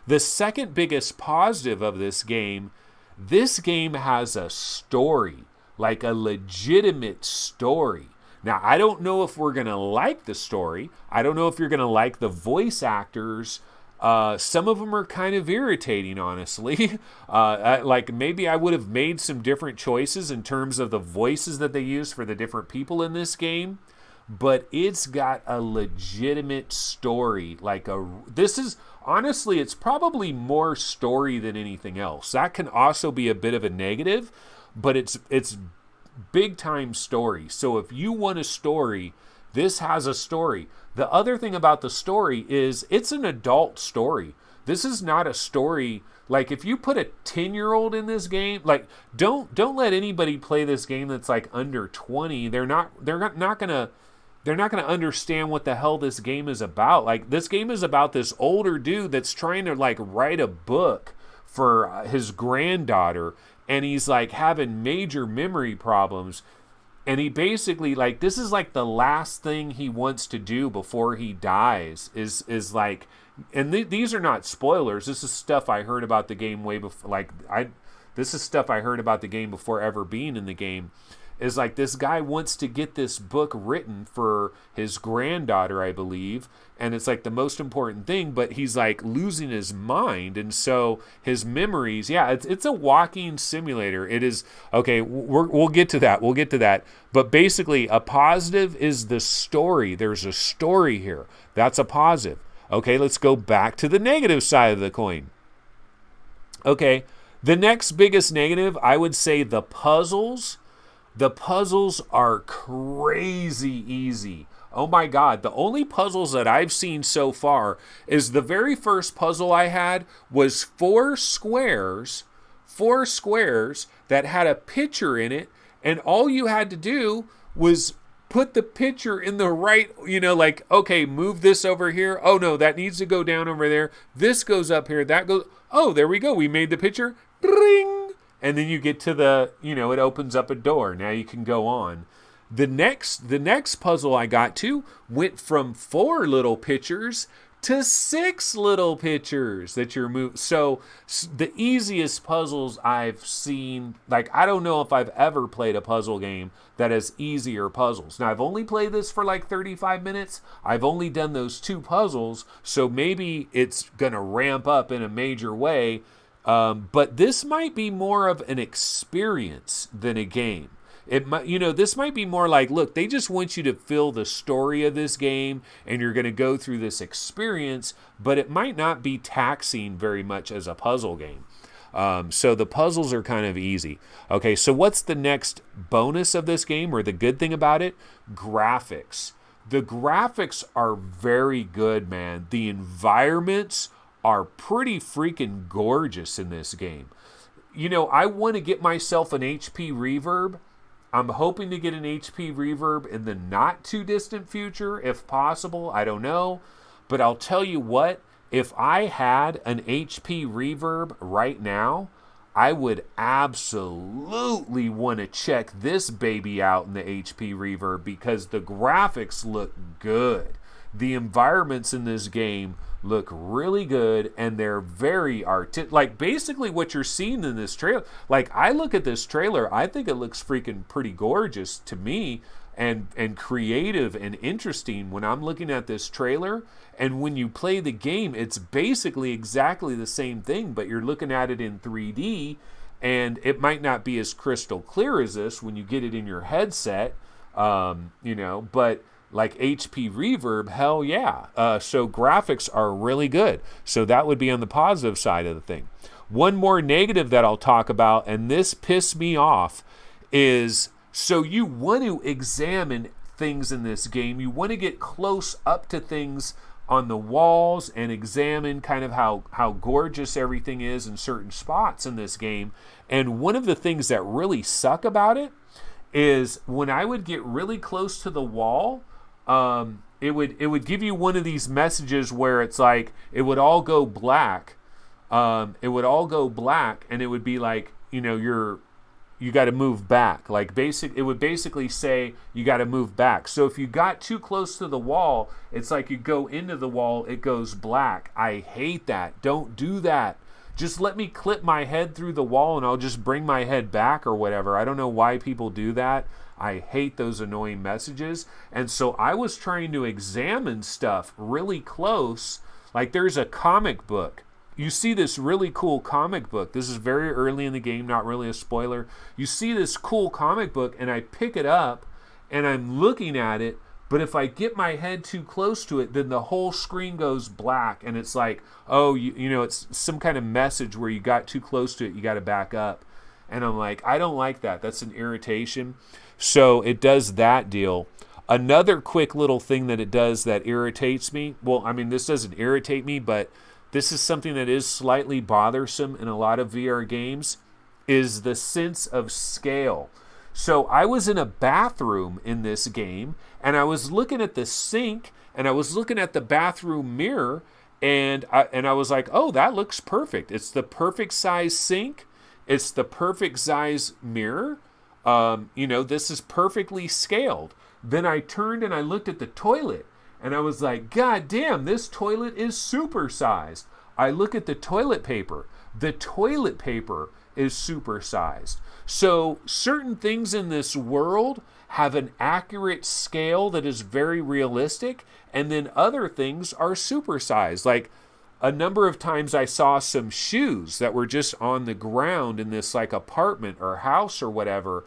The second biggest positive of this game has a story, like a legitimate story. Now, I don't know if we're going to like the story. I don't know if you're going to like the voice actors. Some of them are kind of irritating, honestly. Like maybe I would have made some different choices in terms of the voices that they use for the different people in this game. But it's got a legitimate story. Honestly, it's probably more story than anything else. That can also be a bit of a negative, but it's big time story. So if you want a story, this has a story. The other thing about the story is it's an adult story. This is not a story like if you put a 10-year-old in this game, like don't let anybody play this game that's like under 20. They're not going to understand what the hell this game is about. Like this game is about this older dude that's trying to like write a book for his granddaughter, and he's like having major memory problems, and he basically like this is like the last thing he wants to do before he dies is like, and these are not spoilers. This is stuff I heard about the game way before. This is stuff I heard about the game before ever being in the game. Is like this guy wants to get this book written for his granddaughter, I believe, and it's like the most important thing, but he's like losing his mind, and so his memories, it's a walking simulator. It is, okay, we'll get to that, but basically a positive is the story. There's a story here. That's a positive. Okay, let's go back to the negative side of the coin. Okay, the next biggest negative, I would say the puzzles. The puzzles are crazy easy. Oh my God, the only puzzles that I've seen so far is the very first puzzle I had was four squares that had a picture in it, and all you had to do was put the picture in the right, like, okay, move this over here. Oh no, that needs to go down over there. This goes up here, that goes, oh, there we go. We made the picture. Ring. And then you get to the, it opens up a door. Now you can go on. The next puzzle I got to went from 4 little pictures to 6 little pictures that you're moving. So the easiest puzzles I've seen, like I don't know if I've ever played a puzzle game that has easier puzzles. Now I've only played this for like 35 minutes. I've only done those 2 puzzles. So maybe it's going to ramp up in a major way. But this might be more of an experience than a game. It might, this might be more like, look, they just want you to feel the story of this game, and you're going to go through this experience, but it might not be taxing very much as a puzzle game. So the puzzles are kind of easy. Okay, so what's the next bonus of this game, or the good thing about it? Graphics. The graphics are very good, man. The environments are pretty freaking gorgeous in this game. I want to get myself an HP Reverb. I'm hoping to get an HP Reverb in the not too distant future, if possible. I don't know. But I'll tell you what, if I had an HP Reverb right now, I would absolutely want to check this baby out in the HP Reverb because the graphics look good. The environments in this game look really good, and they're very like basically what you're seeing in this trailer. Like I look at this trailer, I think it looks freaking pretty gorgeous to me. and creative and interesting when I'm looking at this trailer. And when you play the game, it's basically exactly the same thing, but you're looking at it in 3D, and it might not be as crystal clear as this when you get it in your headset, but like HP Reverb, hell yeah. So graphics are really good. So that would be on the positive side of the thing. One more negative that I'll talk about, and this pissed me off, is so you want to examine things in this game. You want to get close up to things on the walls and examine kind of how gorgeous everything is in certain spots in this game. And one of the things that really suck about it is when I would get really close to the wall, it would give you one of these messages where it's like it would all go black. It would all go black, and it would be like, you got to move back. It would basically say you got to move back. So if you got too close to the wall, it's like you go into the wall, it goes black. I hate that. Don't do that. Just let me clip my head through the wall and I'll just bring my head back or whatever. I don't know why people do that. I hate those annoying messages. And so I was trying to examine stuff really close. Like there's a comic book. You see this really cool comic book. This is very early in the game, not really a spoiler. You see this cool comic book, and I pick it up, and I'm looking at it, but if I get my head too close to it, then the whole screen goes black, and it's like, oh, it's some kind of message where you got too close to it, you got to back up. And I'm like, I don't like that. That's an irritation. So it does that deal. Another quick little thing that it does that irritates me, this doesn't irritate me, but this is something that is slightly bothersome in a lot of VR games, is the sense of scale. So I was in a bathroom in this game, and I was looking at the sink, and I was looking at the bathroom mirror, and I was like, oh, that looks perfect. It's the perfect size sink. It's the perfect size mirror. This is perfectly scaled. Then I turned and I looked at the toilet, and I was like, God damn, this toilet is supersized. I look at the toilet paper. The toilet paper is supersized. So certain things in this world have an accurate scale that is very realistic, and then other things are supersized. Like a number of times I saw some shoes that were just on the ground in this like apartment or house or whatever.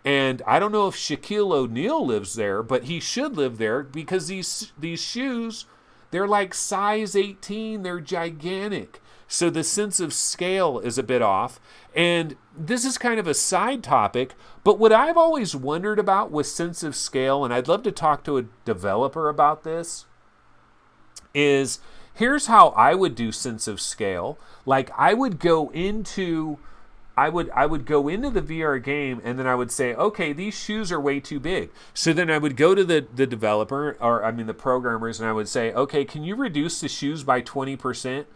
And I don't know if Shaquille O'Neal lives there, but he should live there because these shoes, they're like size 18. They're gigantic. So the sense of scale is a bit off. And this is kind of a side topic, but what I've always wondered about with sense of scale, and I'd love to talk to a developer about this, is here's how I would do sense of scale. Like I would go into the VR game, and then I would say, okay, these shoes are way too big. So then I would go to the developer, the programmers, and I would say, okay, can you reduce the shoes by 20%?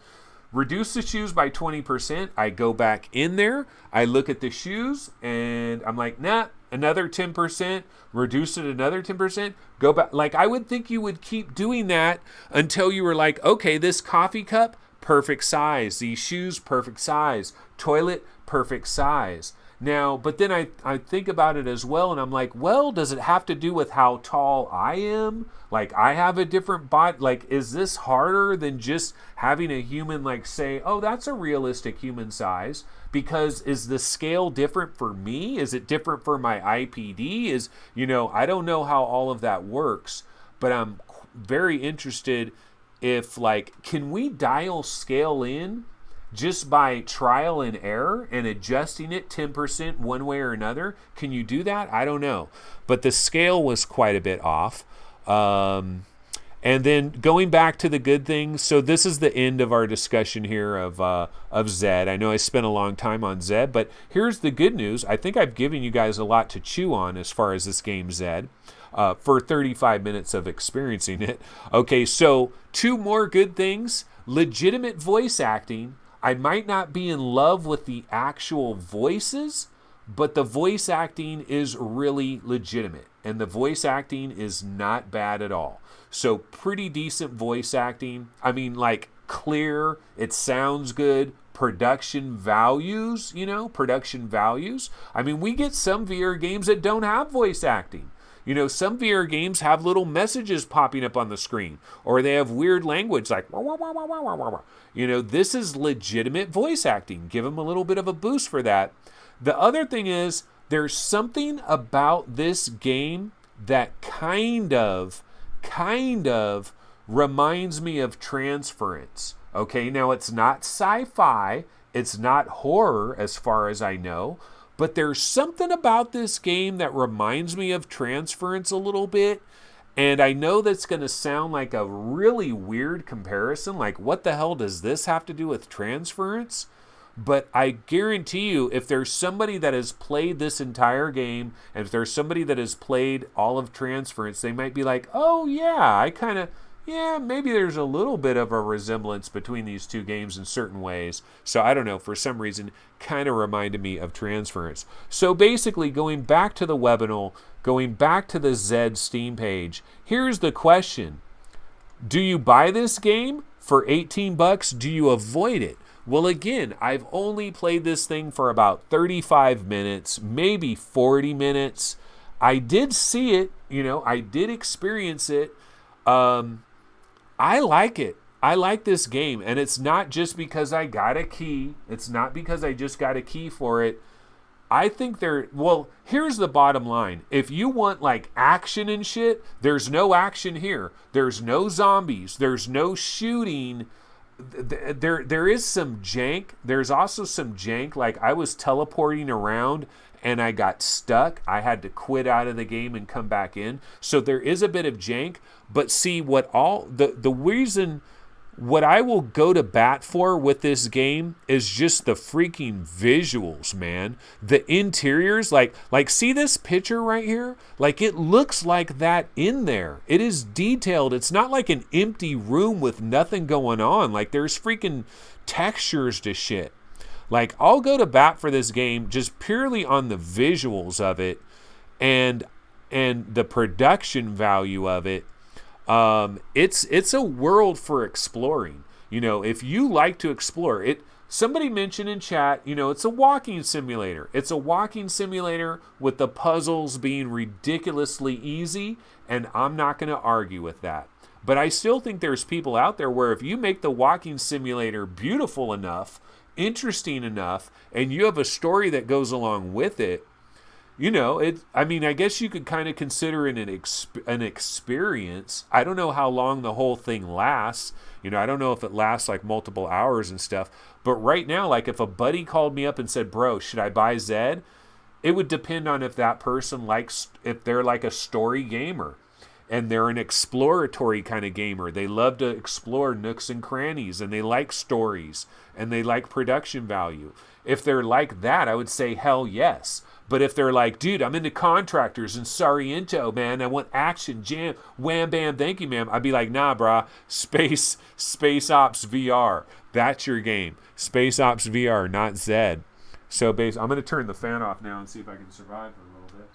Reduce the shoes by 20%. I go back in there, I look at the shoes, and I'm like, nah, another 10%, reduce it another 10%, go back. Like I would think you would keep doing that until you were like, okay, this coffee cup, perfect size. These shoes, perfect size. Toilet, perfect size. Now, but then I think about it as well, and I'm like, well, does it have to do with how tall I am? Like, I have a different body. Like, is this harder than just having a human, like, say, oh, that's a realistic human size? Because is the scale different for me? Is it different for my IPD? I don't know how all of that works, but I'm very interested if, like, can we dial scale in just by trial and error and adjusting it 10% one way or another? Can you do that? I don't know. But the scale was quite a bit off. And then going back to the good things. So this is the end of our discussion here of ZED. I know I spent a long time on ZED, but here's the good news. I think I've given you guys a lot to chew on as far as this game ZED. For 35 minutes of experiencing it. Okay, so 2 more good things. Legitimate voice acting. I might not be in love with the actual voices, but the voice acting is really legitimate. And the voice acting is not bad at all. So pretty decent voice acting. Like clear, it sounds good. Production values. We get some VR games that don't have voice acting. You know, some VR games have little messages popping up on the screen, or they have weird language like, wah, wah, wah, wah, wah, wah, wah. You know, this is legitimate voice acting. Give them a little bit of a boost for that. The other thing is, there's something about this game that kind of reminds me of Transference. Okay, now it's not sci-fi, it's not horror as far as I know, but there's something about this game that reminds me of Transference a little bit. And I know that's going to sound like a really weird comparison. Like, what the hell does this have to do with Transference? But I guarantee you, if there's somebody that has played this entire game, and if there's somebody that has played all of Transference, they might be like, oh yeah, maybe there's a little bit of a resemblance between these two games in certain ways. So I don't know, for some reason, kind of reminded me of Transference. So basically, going back to the webinar, going back to the ZED Steam page, here's the question. Do you buy this game for $18? Do you avoid it? Well, again, I've only played this thing for about 35 minutes, maybe 40 minutes. I did see it, you know, I did experience it. I like it. I like this game, and it's not just because I got a key. It's not because I just got a key for it. I think well, here's the bottom line. If you want like action and shit, there's no action here. There's no zombies. There's no shooting. There is some jank. There's also some jank. Like, I was teleporting around and I got stuck. I had to quit out of the game and come back in. So there is a bit of jank. But see, the reason what I will go to bat for with this game is just the freaking visuals, man. The interiors, like see this picture right here? Like, it looks like that in there. It is detailed. It's not like an empty room with nothing going on. Like, there's freaking textures to shit. Like, I'll go to bat for this game just purely on the visuals of it and the production value of it. It's a world for exploring. You know, if you like to explore it, somebody mentioned in chat, you know, it's a walking simulator. It's a walking simulator with the puzzles being ridiculously easy, and I'm not going to argue with that. But I still think there's people out there where if you make the walking simulator beautiful enough, interesting enough, and you have a story that goes along with it, you know, I guess you could kind of consider it an experience. I don't know how long the whole thing lasts. You know, I don't know if it lasts like multiple hours and stuff. But right now, like, if a buddy called me up and said, bro, should I buy ZED? It would depend on if that person if they're like a story gamer and they're an exploratory kind of gamer. They love to explore nooks and crannies, and they like stories, and they like production value. If they're like that, I would say hell yes. But if they're like, dude, I'm into contractors and Sorrento, man, I want action, jam, wham, bam, thank you, ma'am, I'd be like, nah, brah, Space Ops VR. That's your game. Space Ops VR, not ZED. So I'm going to turn the fan off now and see if I can survive for a little bit.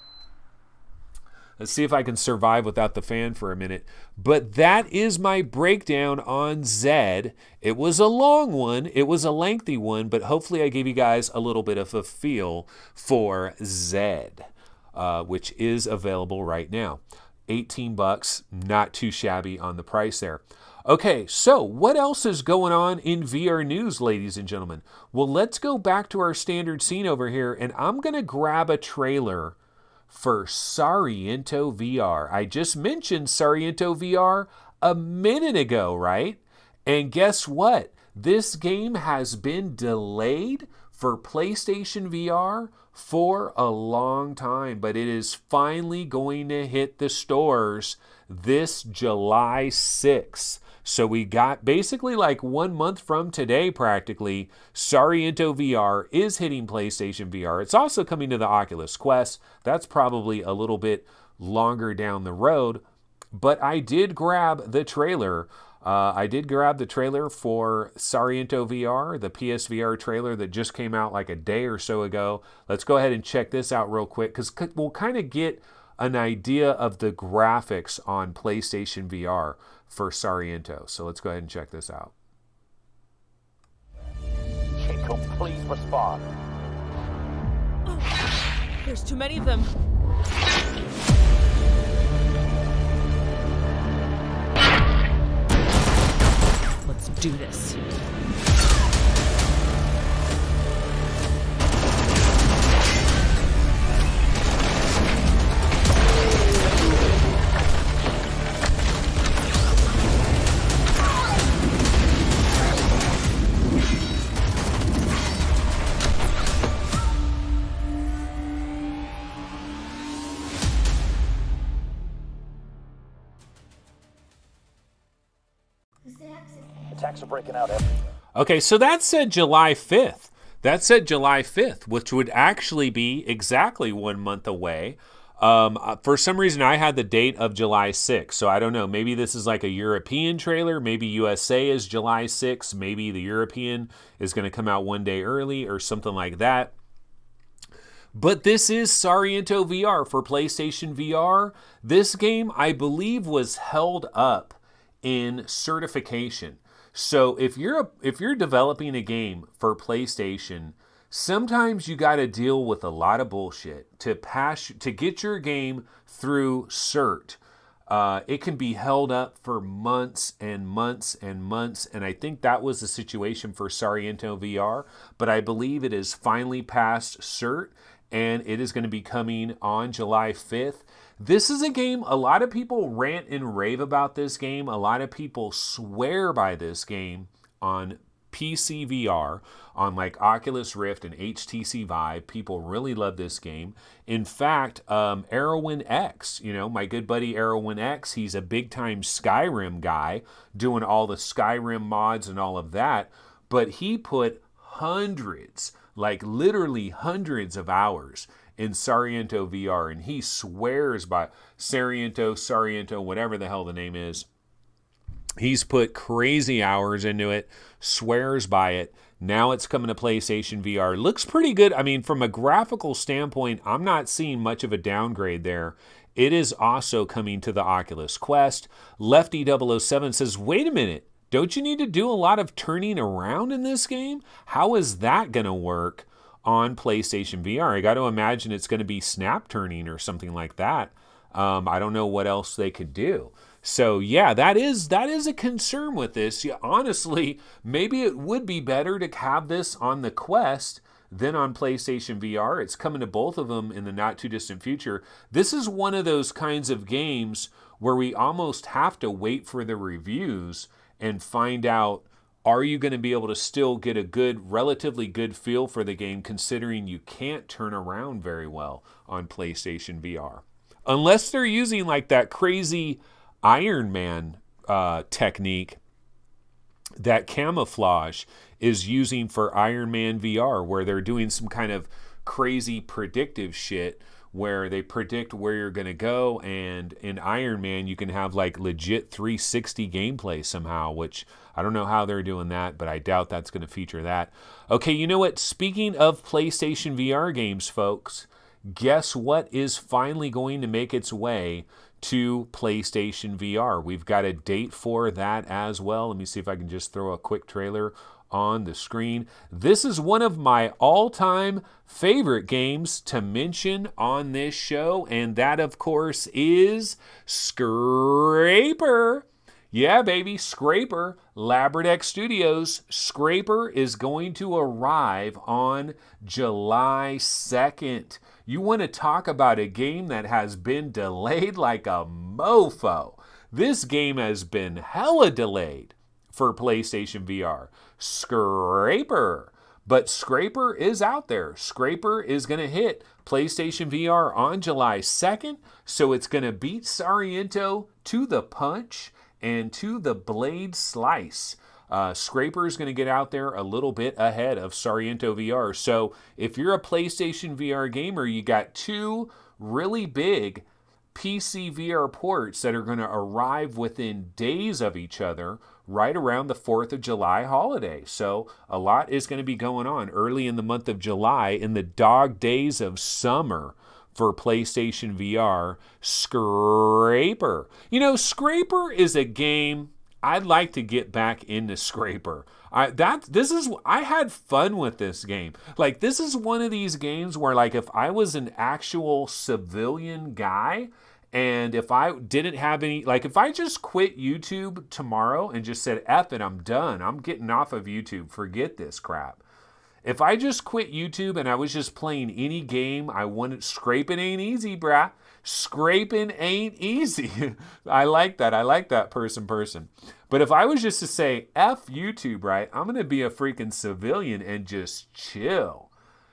Let's see if I can survive without the fan for a minute. But that is my breakdown on ZED. It was a long one. It was a lengthy one, but hopefully I gave you guys a little bit of a feel for ZED, which is available right now. $18, not too shabby on the price there. Okay, so what else is going on in VR news, ladies and gentlemen? Well, let's go back to our standard scene over here, and I'm going to grab a trailer for Sorrento VR. I just mentioned Sorrento VR a minute ago, right? And guess what? This game has been delayed for PlayStation VR for a long time, but it is finally going to hit the stores this July 6th. So we got basically like 1 month from today, practically, Sorrento VR is hitting PlayStation VR. It's also coming to the Oculus Quest. That's probably a little bit longer down the road. But I did grab the trailer. For Sorrento VR, the PSVR trailer that just came out like a day or so ago. Let's go ahead and check this out real quick, because we'll kind of get an idea of the graphics on PlayStation VR for Sorrento. So let's go ahead and check this out. Chico, please respond. There's too many of them. do this. Attacks are breaking out everywhere. Okay, so that said July 5th. That said July 5th, which would actually be exactly 1 month away. For some reason, I had the date of July 6th, so I don't know. Maybe this is like a European trailer. Maybe USA is July 6th. Maybe the European is going to come out 1 day early or something like that. But this is Sariento VR for PlayStation VR. This game, I believe, was held up in certification. So if you're developing a game for PlayStation, sometimes you got to deal with a lot of bullshit to get your game through cert. It can be held up for months and months and months, and I think that was the situation for Sariento VR. But I believe it is finally passed cert, and it is going to be coming on July 5th. This is a game, a lot of people rant and rave about this game. A lot of people swear by this game on PSVR, on like Oculus Rift and HTC Vive. People really love this game. In fact, Arrowin X, my good buddy Arrowin X, he's a big time Skyrim guy doing all the Skyrim mods and all of that. But he put hundreds, like literally hundreds of hours in Sariento VR, and he swears by Sariento, whatever the hell the name is. He's put crazy hours into it, swears by it. Now it's coming to PlayStation VR. Looks pretty good. I mean, from a graphical standpoint, I'm not seeing much of a downgrade there. It is also coming to the Oculus Quest. Lefty007 says, wait a minute, don't you need to do a lot of turning around in this game? How is that going to work on PlayStation VR? I got to imagine it's going to be snap turning or something like that. I don't know what else they could do. So yeah, that is a concern with this. Yeah, honestly, maybe it would be better to have this on the Quest than on PlayStation VR. It's coming to both of them in the not too distant future. This is one of those kinds of games where we almost have to wait for the reviews and find out, are you going to be able to still get a relatively good feel for the game, considering you can't turn around very well on PlayStation VR? Unless they're using like that crazy Iron Man technique that Camouflage is using for Iron Man VR, where they're doing some kind of crazy predictive shit where they predict where you're going to go, and in Iron Man you can have like legit 360 gameplay somehow, which I don't know how they're doing that, but I doubt that's going to feature that. Okay, you know what? Speaking of PlayStation VR games, folks, guess what is finally going to make its way to PlayStation VR? We've got a date for that as well. Let me see if I can just throw a quick trailer on the screen. This is one of my all-time favorite games to mention on this show, and that, of course, is Scraper. Yeah, baby, Scraper. Labradex Studios. Scraper is going to arrive on July 2nd. You want to talk about a game that has been delayed like a mofo. This game has been hella delayed for PlayStation VR. Scraper. But Scraper is out there. Scraper is going to hit PlayStation VR on July 2nd, so it's going to beat Sariento to the punch and to the blade slice. Scraper is going to get out there a little bit ahead of Sariento VR. So if you're a PlayStation VR gamer, you got two really big PC VR ports that are going to arrive within days of each other right around the 4th of July holiday. So a lot is going to be going on early in the month of July, in the dog days of summer for PlayStation VR. Scraper. Scraper is a game I'd like to get back into. Scraper. I had fun with this game. Like, this is one of these games where, like, if I was an actual civilian guy And if I didn't have any, like if I just quit YouTube tomorrow and just said, F it, I'm done. I'm getting off of YouTube. Forget this crap. If I just quit YouTube and I was just playing any game I wanted, scraping ain't easy, brah. Scraping ain't easy. I like that. I like that person. But if I was just to say, F YouTube, right, I'm going to be a freaking civilian and just chill.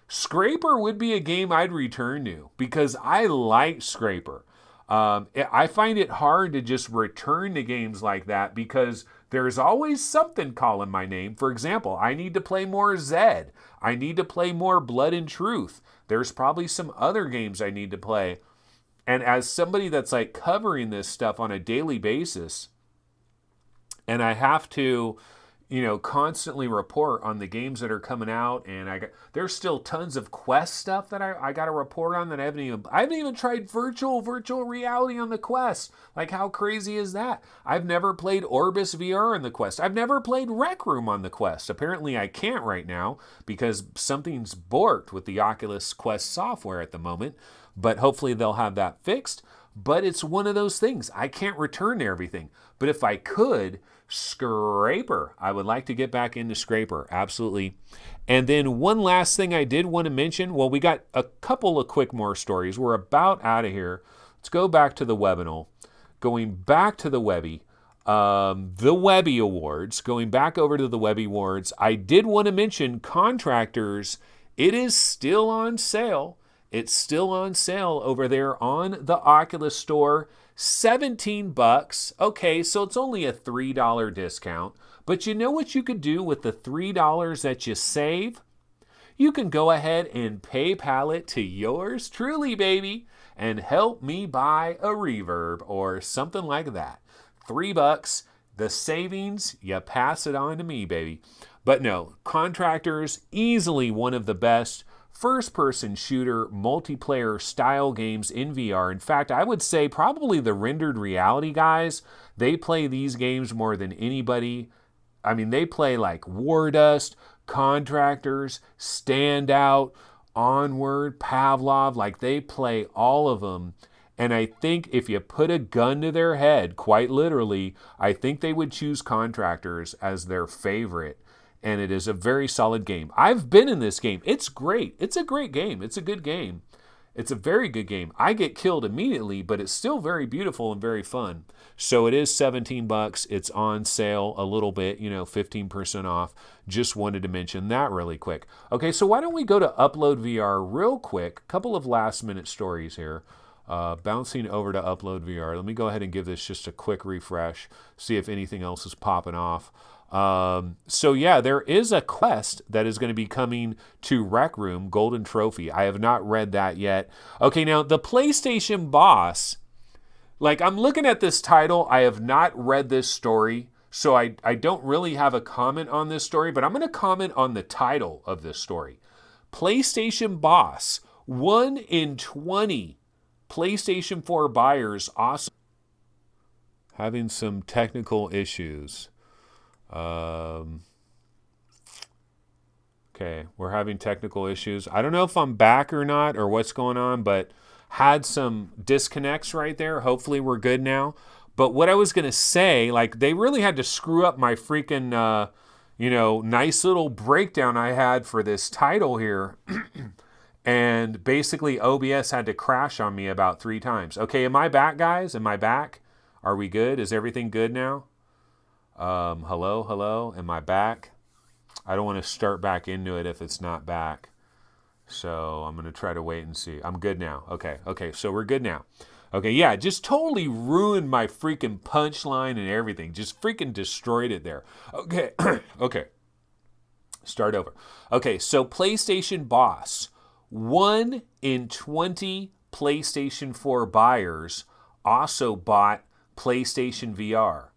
Scraper would be a game I'd return to because I like Scraper. I find it hard to just return to games like that because there's always something calling my name. For example, I need to play more ZED. I need to play more Blood and Truth. There's probably some other games I need to play. And as somebody that's like covering this stuff on a daily basis, and I have to, constantly report on the games that are coming out, and there's still tons of Quest stuff that I got to report on that I haven't even tried virtual reality on the Quest. Like, how crazy is that? I've never played Orbis VR on the Quest. I've never played Rec Room on the Quest. Apparently I can't right now because something's borked with the Oculus Quest software at the moment, but hopefully they'll have that fixed. But it's one of those things. I can't return to everything. But if I could, Scraper. I would like to get back into Scraper. Absolutely. And then one last thing I did want to mention. Well, we got a couple of quick more stories. We're about out of here. Let's go back to the Webinal. Going back to the Webby. The Webby Awards. Going back over to the Webby Awards. I did want to mention Contractors. It is still on sale. It's still on sale over there on the Oculus Store. $17. Okay, so it's only a $3 discount. But you know what you could do with the $3 that you save? You can go ahead and PayPal it to yours truly, baby, and help me buy a Reverb or something like that. $3. The savings, you pass it on to me, baby. But no, Contractors, easily one of the best first-person shooter multiplayer style games in VR. In fact, I would say probably the rendered reality guys, they play these games more than anybody. I mean, they play like War Dust, Contractors, Standout, Onward, Pavlov, like they play all of them. And I think if you put a gun to their head, quite literally, I think they would choose Contractors as their favorite. And it is a very solid game. I've been in this game. It's great. It's a great game. It's a good game. It's a very good game. I get killed immediately, but it's still very beautiful and very fun. So it is $17. It's on sale a little bit, 15% off. Just wanted to mention that really quick. Okay, so why don't we go to Upload VR real quick. Couple of last minute stories here. Bouncing over to Upload VR. Let me go ahead and give this just a quick refresh. See if anything else is popping off. So yeah, there is a Quest that is going to be coming to Rec Room, Golden Trophy. I have not read that yet. Okay, now the PlayStation boss, like I'm looking at this title, I have not read this story, so I don't really have a comment on this story, but I'm going to comment on the title of this story. PlayStation boss, 1 in 20 PlayStation 4 buyers also having some technical issues. Okay, we're having technical issues. I don't know if I'm back or not or what's going on, but had some disconnects right there. Hopefully we're good now. But what I was going to say, like they really had to screw up my freaking, nice little breakdown I had for this title here. And basically OBS had to crash on me about 3 times. Okay, am I back, guys? Am I back? Are we good? Is everything good now? Hello? Am I back? I don't want to start back into it if it's not back. So I'm going to try to wait and see. I'm good now. Okay, so we're good now. Okay, yeah, just totally ruined my freaking punchline and everything. Just freaking destroyed it there. Okay, okay. Start over. Okay, so PlayStation boss. 1 in 20 PlayStation 4 buyers also bought PlayStation VR.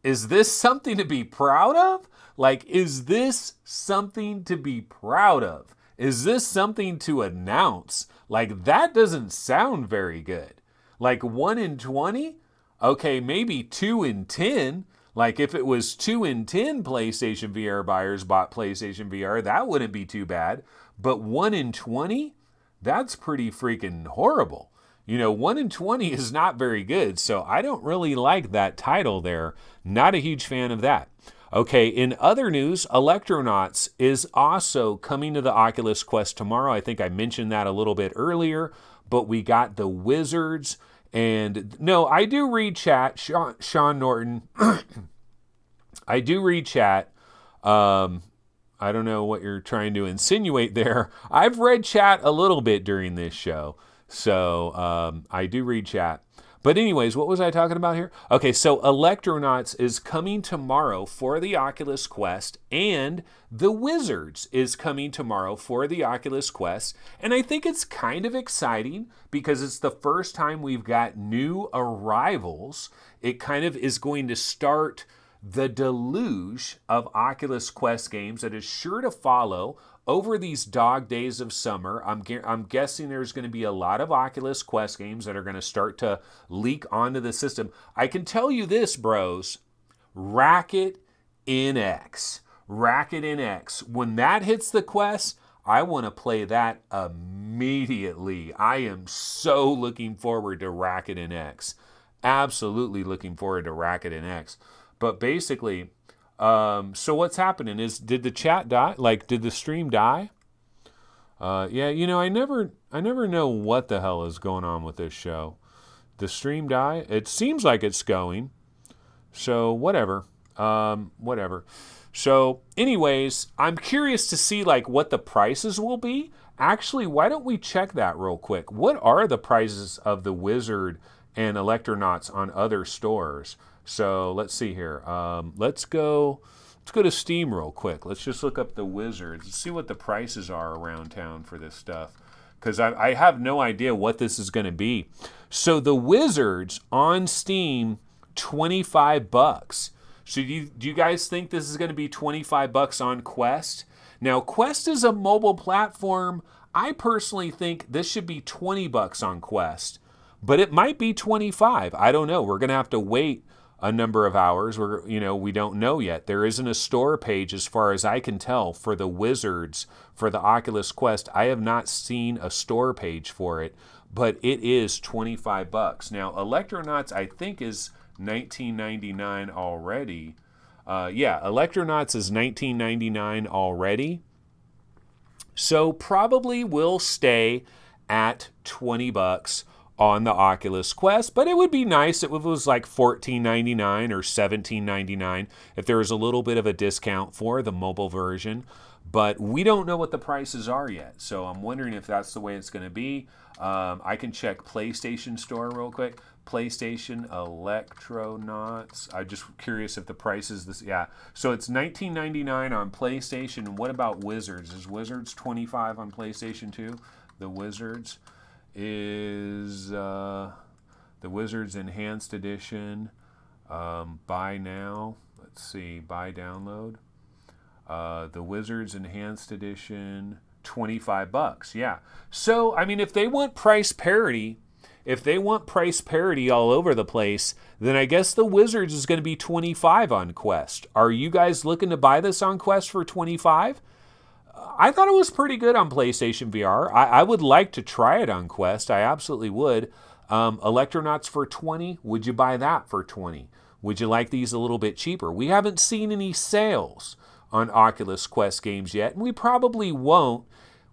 Is this something to be proud of? Like, is this something to be proud of? Is this something to announce? Like, that doesn't sound very good. Like, 1 in 20? Okay, maybe 2 in 10. Like, if it was 2 in 10 PlayStation VR buyers bought PlayStation VR, that wouldn't be too bad. But 1 in 20? That's pretty freaking horrible. 1 in 20 is not very good, so I don't really like that title there. Not a huge fan of that. Okay, in other news, Electronauts is also coming to the Oculus Quest tomorrow. I think I mentioned that a little bit earlier, but we got the Wizards. And no, I do read chat, Sean Norton. I do read chat. I don't know what you're trying to insinuate there. I've read chat a little bit during this show. So I do read chat. But anyways, what was I talking about here? Okay, so Electronauts is coming tomorrow for the Oculus Quest, and the Wizards is coming tomorrow for the Oculus Quest. And I think it's kind of exciting because it's the first time we've got new arrivals. It kind of is going to start the deluge of Oculus Quest games that is sure to follow over these dog days of summer. I'm guessing there's going to be a lot of Oculus Quest games that are going to start to leak onto the system. I can tell you this, bros. Racket NX. Racket NX. When that hits the Quest, I want to play that immediately. I am so looking forward to Racket NX. Absolutely looking forward to Racket NX. But basically, so what's happening is, did the chat die? Like, did the stream die? Yeah, I never know what the hell is going on with this show. The stream die? It seems like it's going. So whatever. Whatever. So anyways, I'm curious to see like what the prices will be. Actually, why don't we check that real quick? What are the prices of the Wizard and Electronauts on other stores? So let's see here. Let's go to Steam real quick. Let's just look up the Wizards and see what the prices are around town for this stuff. Because I have no idea what this is going to be. So the Wizards on Steam, $25. So do you guys think this is going to be $25 on Quest? Now, Quest is a mobile platform. I personally think this should be $20 on Quest. But it might be 25. I don't know. We're going to have to wait a number of hours. We don't know yet. There isn't a store page as far as I can tell for the Wizards, for the Oculus Quest. I have not seen a store page for it, but it is $25. Now, Electronauts, I think, is $19.99 already. Yeah, Electronauts is $19.99 already. So probably will stay at $20 on the Oculus Quest, but it would be nice if it was like $14.99 or $17.99 if there was a little bit of a discount for the mobile version. But we don't know what the prices are yet, so I'm wondering if that's the way it's going to be. I can check PlayStation Store real quick. PlayStation Electronauts. I'm just curious if the price is this. Yeah, so it's $19.99 on PlayStation. What about Wizards? Is Wizards $25 on PlayStation 2? The Wizards is the Wizards Enhanced Edition. Buy now. Let's see. Buy download. The Wizards Enhanced Edition, $25. Yeah. So I mean, if they want price parity, all over the place, then I guess the Wizards is going to be $25 on Quest. Are you guys looking to buy this on Quest for $25? I thought it was pretty good on PlayStation VR. I would like to try it on Quest. I absolutely would. Electronauts for $20. Would you buy that for $20? Would you like these a little bit cheaper? We haven't seen any sales on Oculus Quest games yet, and we probably won't.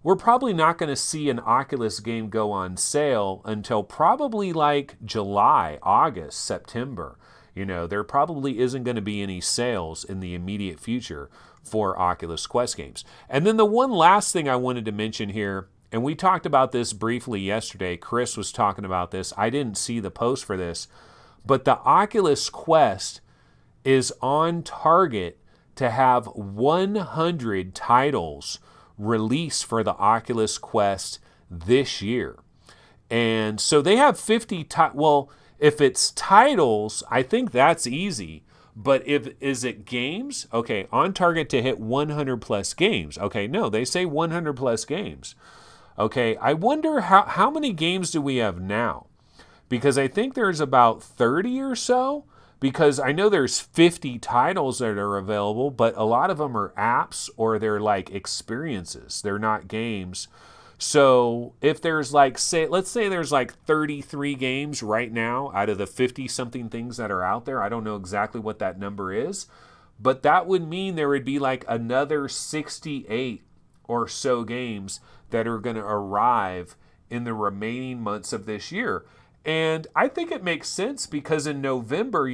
We're probably not going to see an Oculus game go on sale until probably like July, August, September. There probably isn't going to be any sales in the immediate future for Oculus Quest games. And then the one last thing I wanted to mention here, and we talked about this briefly yesterday. Chris was talking about this. I didn't see the post for this, but the Oculus Quest is on target to have 100 titles released for the Oculus Quest this year. And so they have 50 well, if it's titles, I think that's easy. But is it games? Okay, on target to hit 100 plus games. Okay, no, they say 100 plus games. Okay, I wonder how many games do we have now? Because I think there's about 30 or so. Because I know there's 50 titles that are available, but a lot of them are apps or they're like experiences. They're not games. So if there's like, let's say there's like 33 games right now out of the 50 something things that are out there. I don't know exactly what that number is, but that would mean there would be like another 68 or so games that are going to arrive in the remaining months of this year. And I think it makes sense because in November,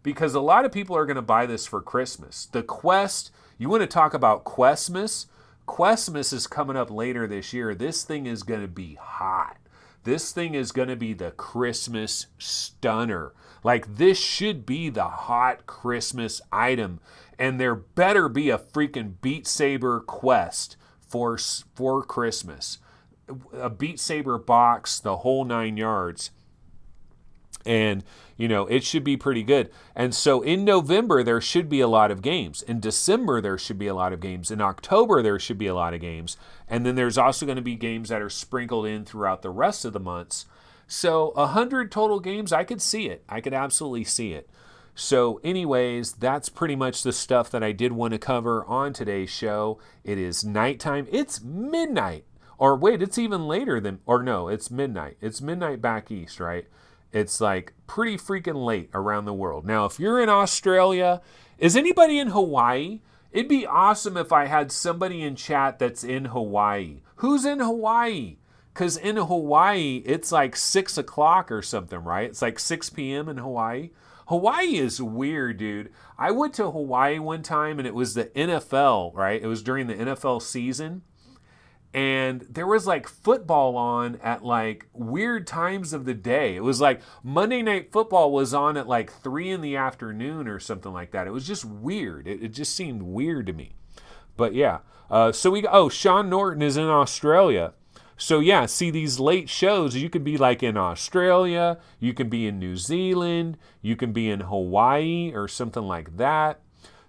because a lot of people are going to buy this for Christmas. The Quest, you want to talk about Questmas? Questmas is coming up later this year. This thing is going to be hot. This thing is going to be the Christmas stunner. Like, this should be the hot Christmas item. And there better be a freaking Beat Saber Quest for Christmas. A Beat Saber box, the whole 9 yards. And, it should be pretty good. And so in November, there should be a lot of games. In December, there should be a lot of games. In October, there should be a lot of games. And then there's also going to be games that are sprinkled in throughout the rest of the months. So 100 total games, I could see it. I could absolutely see it. So anyways, that's pretty much the stuff that I did want to cover on today's show. It is nighttime. It's midnight. Or wait, it's even later than, or no, it's midnight. It's midnight back east, right? It's like pretty freaking late around the world. Now, if you're in Australia, is anybody in Hawaii? It'd be awesome if I had somebody in chat that's in Hawaii. Who's in Hawaii? Because in Hawaii, it's like 6 o'clock or something, right? It's like 6 p.m. in Hawaii. Hawaii is weird, dude. I went to Hawaii one time and it was the NFL, right? It was during the NFL season. And there was like football on at like weird times of the day. It was like Monday Night Football was on at like 3 in the afternoon or something like that. It was just weird. It just seemed weird to me. But yeah. Sean Norton is in Australia. So yeah, see these late shows, you could be like in Australia, you can be in New Zealand, you can be in Hawaii or something like that.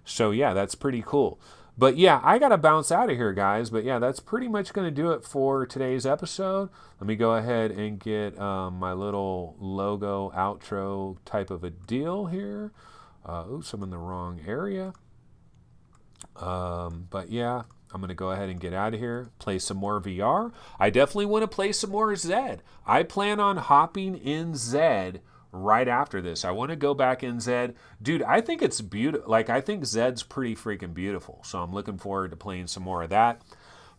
So yeah, that's pretty cool. But yeah, I got to bounce out of here, guys. But yeah, that's pretty much going to do it for today's episode. Let me go ahead and get my little logo outro type of a deal here. Oops, I'm in the wrong area. But yeah, I'm going to go ahead and get out of here, play some more VR. I definitely want to play some more ZED. I plan on hopping in ZED right after this. I want to go back in ZED. Dude, I think it's beautiful. Like, I think ZED's pretty freaking beautiful. So I'm looking forward to playing some more of that.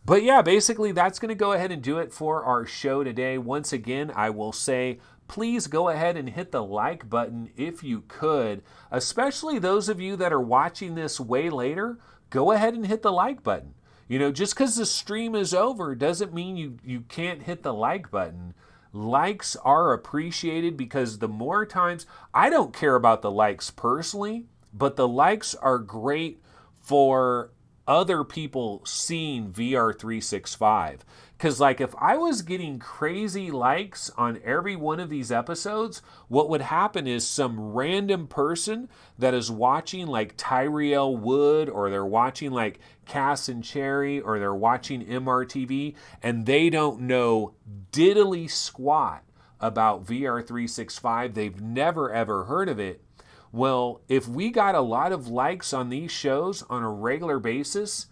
But yeah, basically that's going to go ahead and do it for our show today. Once again, I will say, please go ahead and hit the like button if you could. Especially those of you that are watching this way later, go ahead and hit the like button. Just because the stream is over doesn't mean you can't hit the like button. Likes are appreciated because the more times, I don't care about the likes personally, but the likes are great for other people seeing VR 365. Because like if I was getting crazy likes on every one of these episodes, what would happen is some random person that is watching like Tyriel Wood, or they're watching like Cass and Cherry, or they're watching MRTV, and they don't know diddly squat about VR 365. They've never ever heard of it. Well, if we got a lot of likes on these shows on a regular basis,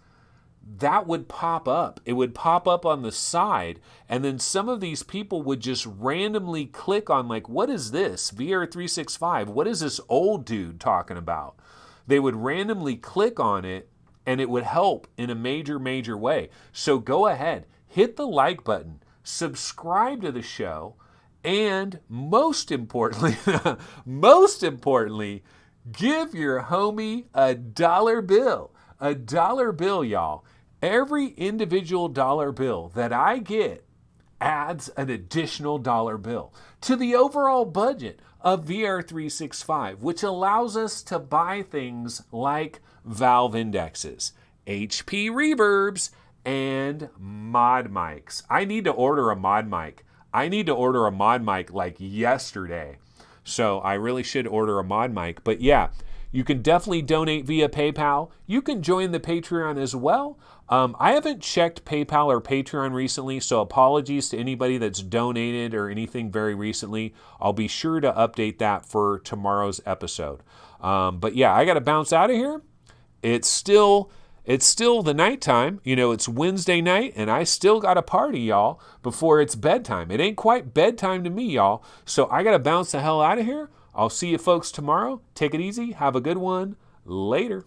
that would pop up. It would pop up on the side, and then some of these people would just randomly click on like, what is this? VR 365. What is this old dude talking about? They would randomly click on it, and it would help in a major way. So go ahead, hit the like button, subscribe to the show, and most importantly, give your homie a dollar bill. A dollar bill, y'all. Every individual dollar bill that I get adds an additional dollar bill to the overall budget of VR 365, which allows us to buy things like valve indexes, HP reverbs, and mod mics. I need to order a mod mic. Like yesterday. So I really should order a mod mic. But yeah, you can definitely donate via PayPal. You can join the Patreon as well. I haven't checked PayPal or Patreon recently, so apologies to anybody that's donated or anything very recently. I'll be sure to update that for tomorrow's episode. But yeah, I got to bounce out of here. It's still It's still the nighttime. You know, it's Wednesday night, and I still got to party, y'all, before it's bedtime. It ain't quite bedtime to me, y'all. So I got to bounce the hell out of here. I'll see you folks tomorrow. Take it easy. Have a good one. Later.